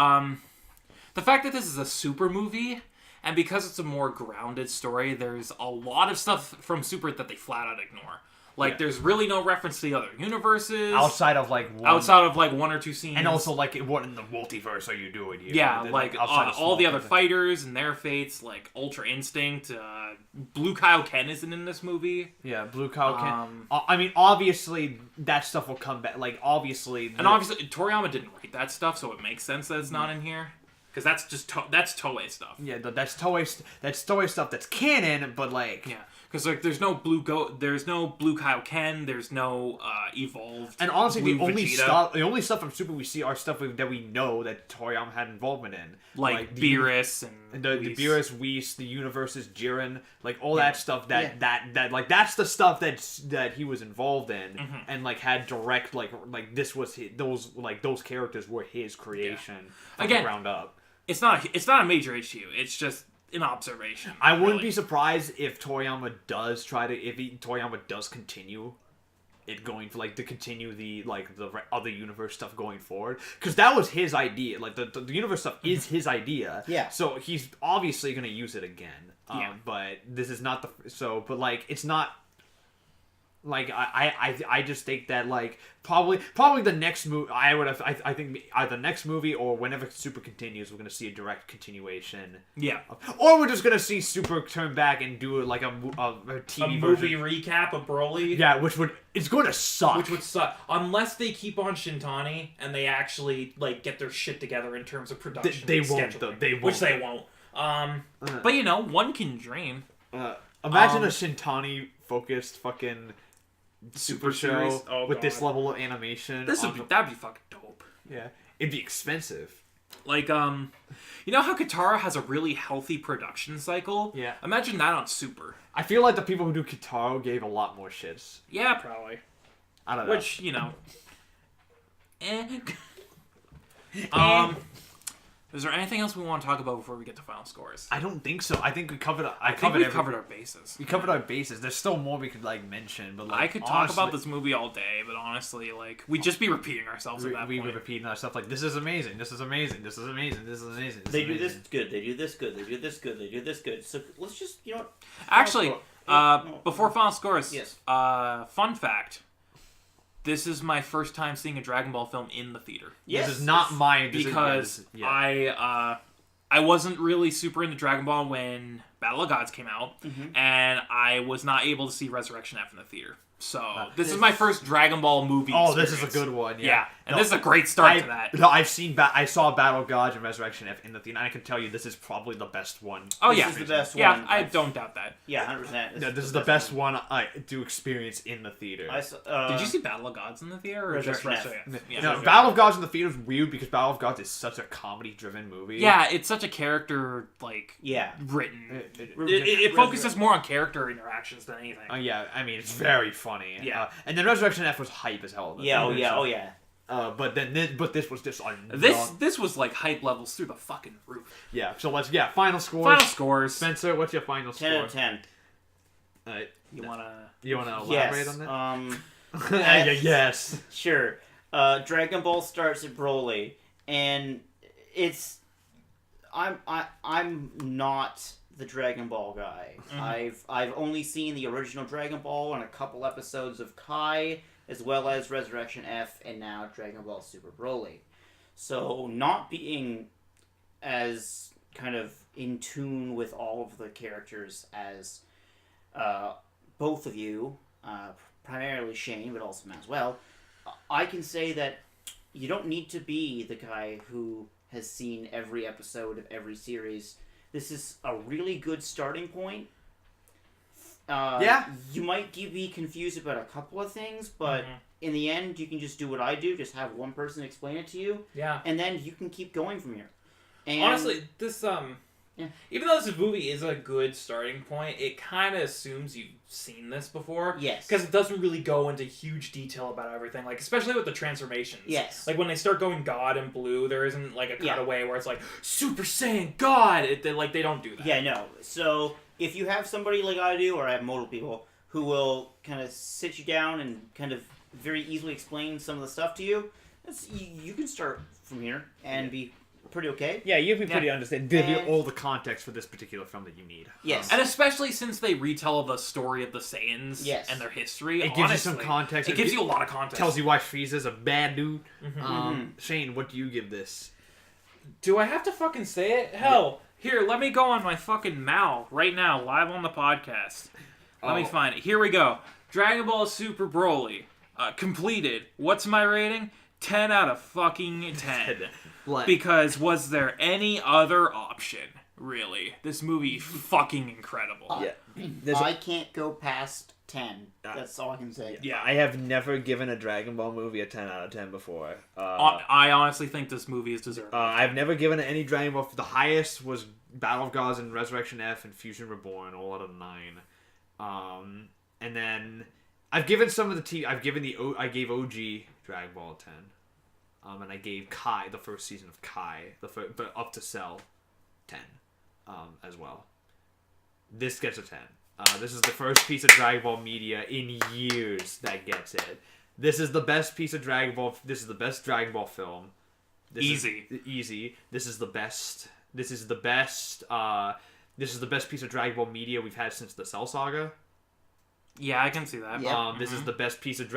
the fact that this is a Super movie. And because it's a more grounded story, there's a lot of stuff from Super that they flat out ignore. Like, there's really no reference to the other universes. Outside of one or two scenes. And also, like, what in the multiverse are you doing here? Yeah, like, all the other fighters and their fates, like, Ultra Instinct, Blue Kaioken isn't in this movie. Yeah, Blue Kaioken. I mean, obviously, that stuff will come back. Like, obviously... And obviously, Toriyama didn't write that stuff, so it makes sense that it's not in here. Because that's just that's Toei stuff. Yeah, that's Toei stuff that's canon, but like because like there's no Blue Kaioken, there's no evolved. And honestly, Blue the only stuff from Super we see are stuff that we know that Toriyama had involvement in, like Beerus and the Beerus, Whis, the universes, Jiren, like all that stuff. That's the stuff that he was involved in, and like had direct like this was those characters were his creation from the ground up. It's not a major issue. It's just an observation. I wouldn't be surprised if Toriyama does continue it going for to continue the other universe stuff going forward, because that was his idea. Like the universe stuff is his idea. Yeah. So he's obviously gonna use it again. But this is not it's not. Like I just think that probably the next movie I think either next movie or whenever Super continues, we're gonna see a direct continuation. Yeah. Or we're just gonna see Super turn back and do like a TV movie version. recap of Broly. Yeah, it's going to suck. Which would suck unless they keep on Shintani and they actually get their shit together in terms of production. They won't though. They won't. Which they won't. But one can dream. Imagine a Shintani focused fucking Super show with this level of animation. That'd be fucking dope. Yeah, it'd be expensive. Like, you know how Katara has a really healthy production cycle? Yeah. Imagine that on Super. I feel like the people who do Katara gave a lot more shits. Yeah, probably. I don't know. Which, Is there anything else we want to talk about before we get to final scores? I don't think so. I think we covered. We've covered our bases. We covered our bases. There's still more we could mention, but I could talk about this movie all day, but honestly, we'd just be repeating ourselves at that point. We would repeating our stuff this is amazing. This is amazing. This is amazing. This is amazing. They do this good. They do this good. They do this good. They do this good. So let's just Actually, before final scores, yes. Fun fact. This is my first time seeing a Dragon Ball film in the theater. Yes, this is not mine because I wasn't really super into Dragon Ball when Battle of Gods came out, and I was not able to see Resurrection F in the theater. So this is my first Dragon Ball movie. Oh, this is experience. a good one. Yeah, and this is a great start to that. No, I saw Battle of Gods and Resurrection F in the theater, and I can tell you this is probably the best one. Oh This yeah, is the best yeah, one. I don't doubt that. Yeah, 100%. No, this is the best one I do experience in the theater. Did you see Battle of Gods in the theater or just Resurrection F? Yeah. No, Battle of Gods in the theater is weird because Battle of Gods is such a comedy-driven movie. Yeah, it's such a character written. It focuses more on character interactions than anything. Yeah, I mean it's very funny. Yeah. And then Resurrection F was hype as hell. Oh yeah. But this was just This was like hype levels through the fucking roof. Yeah. So final scores. Final scores. Spencer, what's your final 10 score? out of 10. You wanna elaborate Yes. on that? Yes. Sure. Dragon Ball starts at Broly, and it's I'm not the Dragon Ball guy. Mm-hmm. I've only seen the original Dragon Ball and a couple episodes of Kai, as well as Resurrection F, and now Dragon Ball Super Broly. So not being as kind of in tune with all of the characters as both of you, primarily Shane, but also Matt as well, I can say that you don't need to be the guy who has seen every episode of every series. This is a really good starting point. You might be confused about a couple of things, but in the end, you can just do what I do, just have one person explain it to you, and then you can keep going from here. And honestly, this even though this movie is a good starting point, it kind of assumes you've seen this before. Yes. Because it doesn't really go into huge detail about everything, like especially with the transformations. Yes. Like when they start going God and Blue, there isn't like a cutaway where it's like Super Saiyan God. They don't do that. Yeah, no. So if you have somebody like I do, or I have multiple people who will kind of sit you down and kind of very easily explain some of the stuff to you, you can start from here and be pretty okay. Yeah, you'd be pretty understanding. Give you all the context for this particular film that you need. Yes. And especially since they retell the story of the Saiyans and their history. It gives you some context. It gives you a lot of context. Tells you why Frieza's a bad dude. Shane, what do you give this? Do I have to fucking say it? Hell, here, let me go on my fucking Mal right now, live on the podcast. Let me find it. Here we go. Dragon Ball Super Broly. Completed. What's my rating? 10 out of fucking 10. Because was there any other option? Really, this movie fucking incredible. I can't go past 10. That's all I can say. Yeah, I have never given a Dragon Ball movie a 10 out of 10 before. I honestly think this movie is deserving. I've never given any Dragon Ball. The highest was Battle of Gods and Resurrection F and Fusion Reborn, all out of 9. And then I've given some of the I gave OG Dragon Ball a 10. And I gave Kai, the first season of Kai, but up to Cell, 10 as well. This gets a 10. This is the first piece of Dragon Ball media in years that gets it. This is the best piece of Dragon Ball. This is the best Dragon Ball film. Easy. This is the best. This is the best piece of Dragon Ball media we've had since the Cell Saga. Yeah, I can see that. Yep. This is the best piece of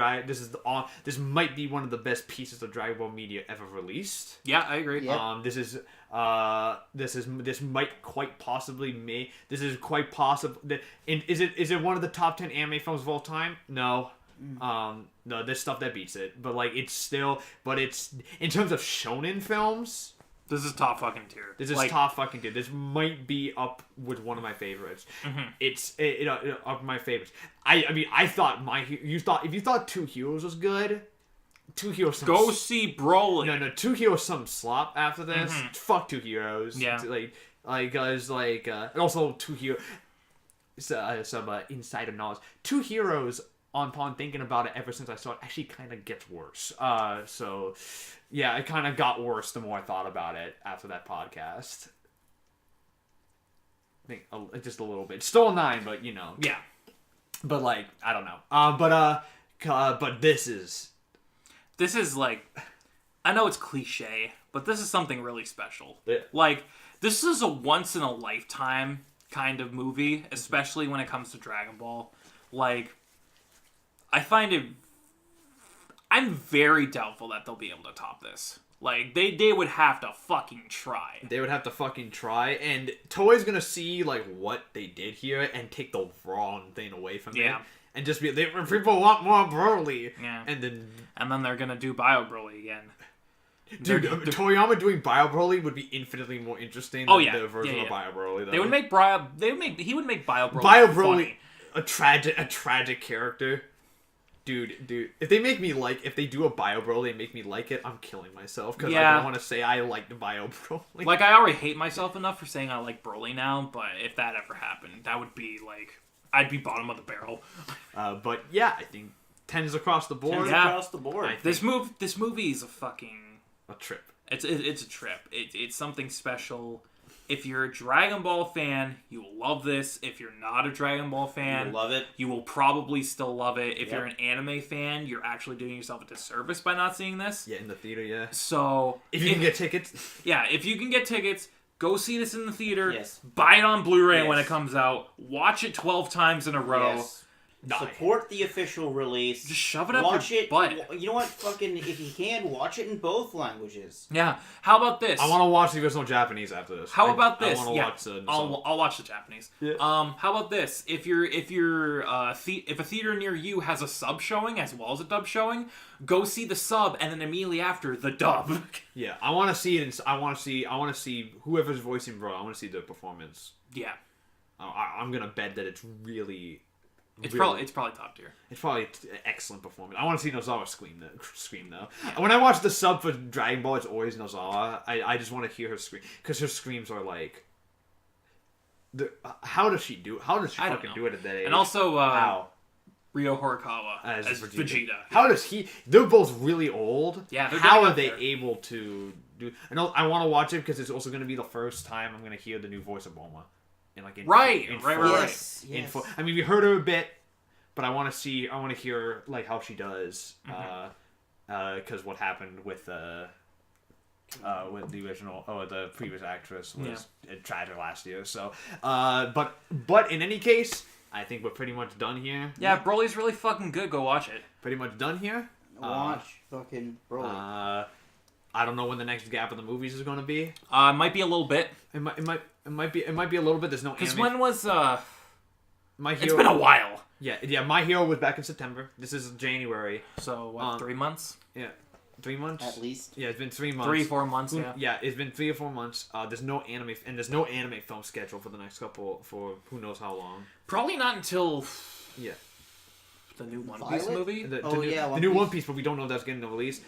This might be one of the best pieces of Dragon Ball media ever released. Yeah, I agree. Yep. This might quite possibly This is quite possible. Is it one of the top 10 anime films of all time? No. No, there's stuff that beats it, but it's in terms of shonen films. This is top fucking tier. This is top fucking tier. This might be up with one of my favorites. It's up my favorites. I mean, I thought if you thought Two Heroes was good, Two Heroes. Go see Broly. No, Two Heroes some slop after this. Fuck Two Heroes. Yeah. And also Two Heroes. Some insider knowledge. Two Heroes. Upon thinking about it ever since I saw it, actually kind of gets worse. So, yeah, it kind of got worse the more I thought about it after that podcast. I think just a little bit. Still a 9, but Yeah. But I don't know. But this is I know it's cliche, but this is something really special. Yeah. This is a once in a lifetime kind of movie, especially when it comes to Dragon Ball. I'm very doubtful that they'll be able to top this. Like, they would have to fucking try. They would have to fucking try, and Toei's gonna see, like, what they did here and take the wrong thing away from it. And just be, people want more Broly. Yeah. And then they're gonna do Bio Broly again. Dude, Toriyama doing Bio Broly would be infinitely more interesting than the version of Bio Broly, though. He would make Bio Broly funny. a tragic character. Dude, if they do a Bio Broly and make me like it, I'm killing myself because I don't want to say I like the Bio Broly. Like, I already hate myself enough for saying I like Broly now, but if that ever happened, that would be like, I'd be bottom of the barrel. But yeah, I think 10s across the board. Across the board. This movie is a trip. It's a trip. It's something special. If you're a Dragon Ball fan, you will love this. If you're not a Dragon Ball fan, you will love it. You will probably still love it. If you're an anime fan, you're actually doing yourself a disservice by not seeing this. Yeah, in the theater, yeah. So if you can get tickets, if you can get tickets, go see this in the theater. Yes. Buy it on Blu-ray when it comes out. Watch it 12 times in a row. Yes. Support the official release. Just shove it up your butt. You know what? Fucking, if you can, watch it in both languages. Yeah. How about this? I want to watch the original Japanese after this. How about this? I want to watch I'll watch the Japanese. Yeah. How about this? If a theater near you has a sub showing as well as a dub showing, go see the sub and then immediately after the dub. Yeah, I want to see it. I want to see whoever's voicing Bro. I want to see the performance. Yeah. I'm gonna bet that it's really. It's probably top tier. It's probably an excellent performance. I want to see Nozawa scream though. Yeah. When I watch the sub for Dragon Ball, it's always Nozawa. I just want to hear her scream because her screams are like. How does she do? How does she fucking do it at that age? And also, how? Ryo Horikawa as Vegeta. How does he? They're both really old. Yeah. How are they able to do? I want to watch it because it's also going to be the first time I'm going to hear the new voice of Bulma. Right. Yes. I mean, we heard her a bit, but I want to hear like how she does, because what happened with the original, the previous actress was tragic last year. So, but in any case, I think we're pretty much done here. Yeah, Broly's really fucking good. Go watch it. Pretty much done here. Watch fucking Broly. I don't know when the next gap in the movies is going to be. Might be a little bit. It might be a little bit. There's no. Because when was My Hero? It's been a while. Yeah. My Hero was back in September. This is January. So what? 3 months? Yeah, 3 months At least. Yeah, it's been 3 months. 3-4 months. Yeah. Yeah, it's been 3 or 4 months. There's no anime film scheduled for the next couple for who knows how long. Probably not until. Yeah. The new One Piece movie. The new One Piece, but we don't know if that's getting a release.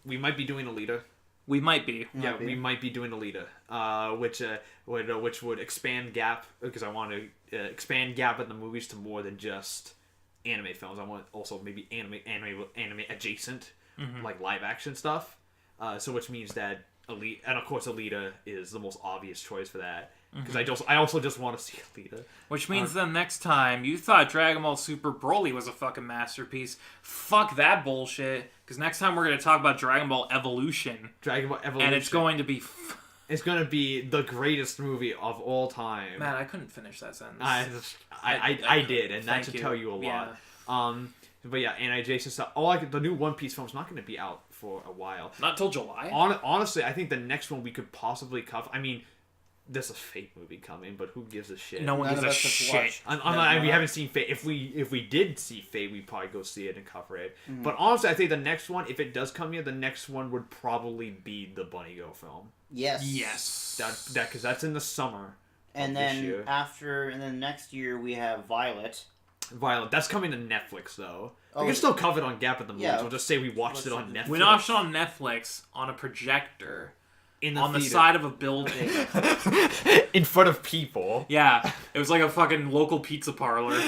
We might be doing Alita. We might be. We might be doing Alita, which would expand G.A.P, because I want to expand G.A.P in the movies to more than just anime films. I want also maybe anime adjacent, like live action stuff. So which means that Alita is the most obvious choice for that. Because I also just want to see Alita. Which means then next time you thought Dragon Ball Super Broly was a fucking masterpiece, fuck that bullshit. Because next time we're going to talk about Dragon Ball Evolution. And it's going to be... It's going to be the greatest movie of all time. Man, I couldn't finish that sentence. I did, and that should tell you a lot. Yeah. But yeah, anti-adjacent stuff. The new One Piece film's not going to be out for a while. Not till July? Honestly, I think the next one we could possibly cover... I mean... There's a Fate movie coming, but who gives a shit? No one gives a shit. We haven't seen Fate. If we did see Fate, we'd probably go see it and cover it. But honestly, I think the next one, if it does come here, the next one would probably be the Bunny Girl film. Yes. Because that's in the summer. And then next year we have Violet. That's coming to Netflix though. We can still cover it on G.A.P at the moment. We'll just say we watched it on Netflix. We watched it on Netflix on a projector. On the theater. side of a building. In front of people. Yeah. It was like a fucking local pizza parlor.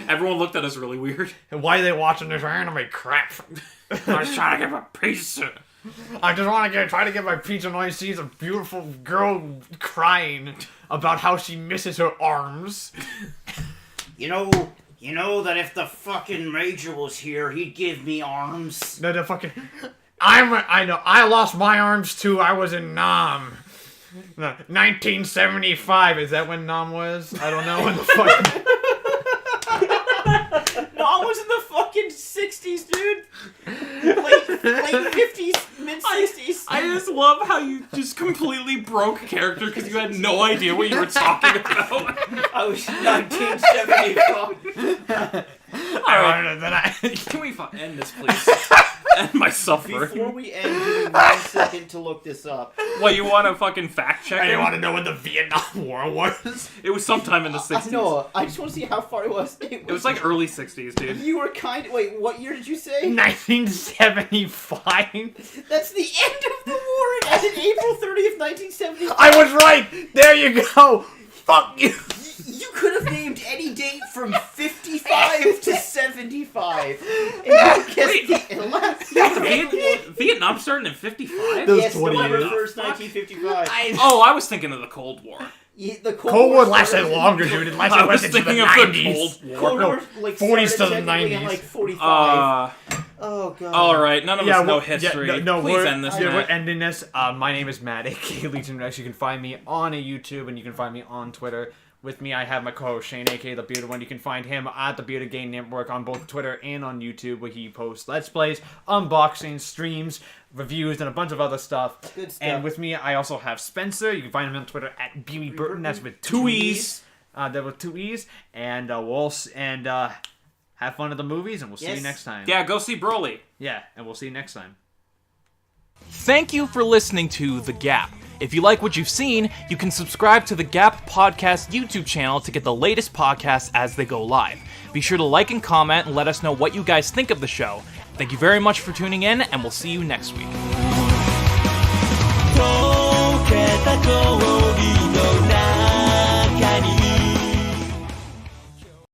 Everyone looked at us really weird. And why are they watching this anime crap? I was trying to get my pizza. I just want to try to get my pizza and all you see is a beautiful girl crying about how she misses her arms. You know that if the fucking Major was here, he'd give me arms. No, the fucking... I know. I lost my arms too. I was in Nam. 1975. Is that when Nam was? I don't know when the fuck. Nam was in the fucking 60s, dude. Late 50s, mid-60s. I just love how you just completely broke character because you had no idea what you were talking about. I was 1975. Alright, can we end this, please? End my suffering. Before we end, give me 1 second to look this up. What, you want to fucking fact check I it? didn't want to know when the Vietnam War was. It was sometime in the 60s. No, I just want to see how far it was. It was like early 60s, dude. You were wait, what year did you say? 1975. That's the end of the war. It ended April 30th, 1975. I was right. There you go. Fuck you. You could have named any date from 55 to 75. And you guessed the last Vietnam started in 55? Those Yes, 20 November years. 1st, 1955. Oh, I was thinking of the Cold War. Yeah, the Cold War lasted started- longer, dude. It I lasted was into the thinking of 90s. the Cold Cold War. War, like, 40s started to the technically in, 90s. like, 45. Oh, God. alright, none of us know history. Please we're, end this, yeah, we're Matt. ending this. My name is Matt, aka Legion Rex. You can find me on YouTube, and you can find me on Twitter. With me, I have my co-host Shane, aka The Bearded One. You can find him at The Bearded Game Network on both Twitter and on YouTube, where he posts Let's Plays, unboxings, streams, reviews, and a bunch of other stuff. Good stuff. And with me, I also have Spencer. You can find him on Twitter at Beauty Burton. That's with 2 E's. There were 2 E's. And have fun at the movies, and we'll see you next time. Yeah, go see Broly. Yeah, and we'll see you next time. Thank you for listening to The G.A.P. If you like what you've seen, you can subscribe to the G.A.P Podcast YouTube channel to get the latest podcasts as they go live. Be sure to like and comment and let us know what you guys think of the show. Thank you very much for tuning in, and we'll see you next week.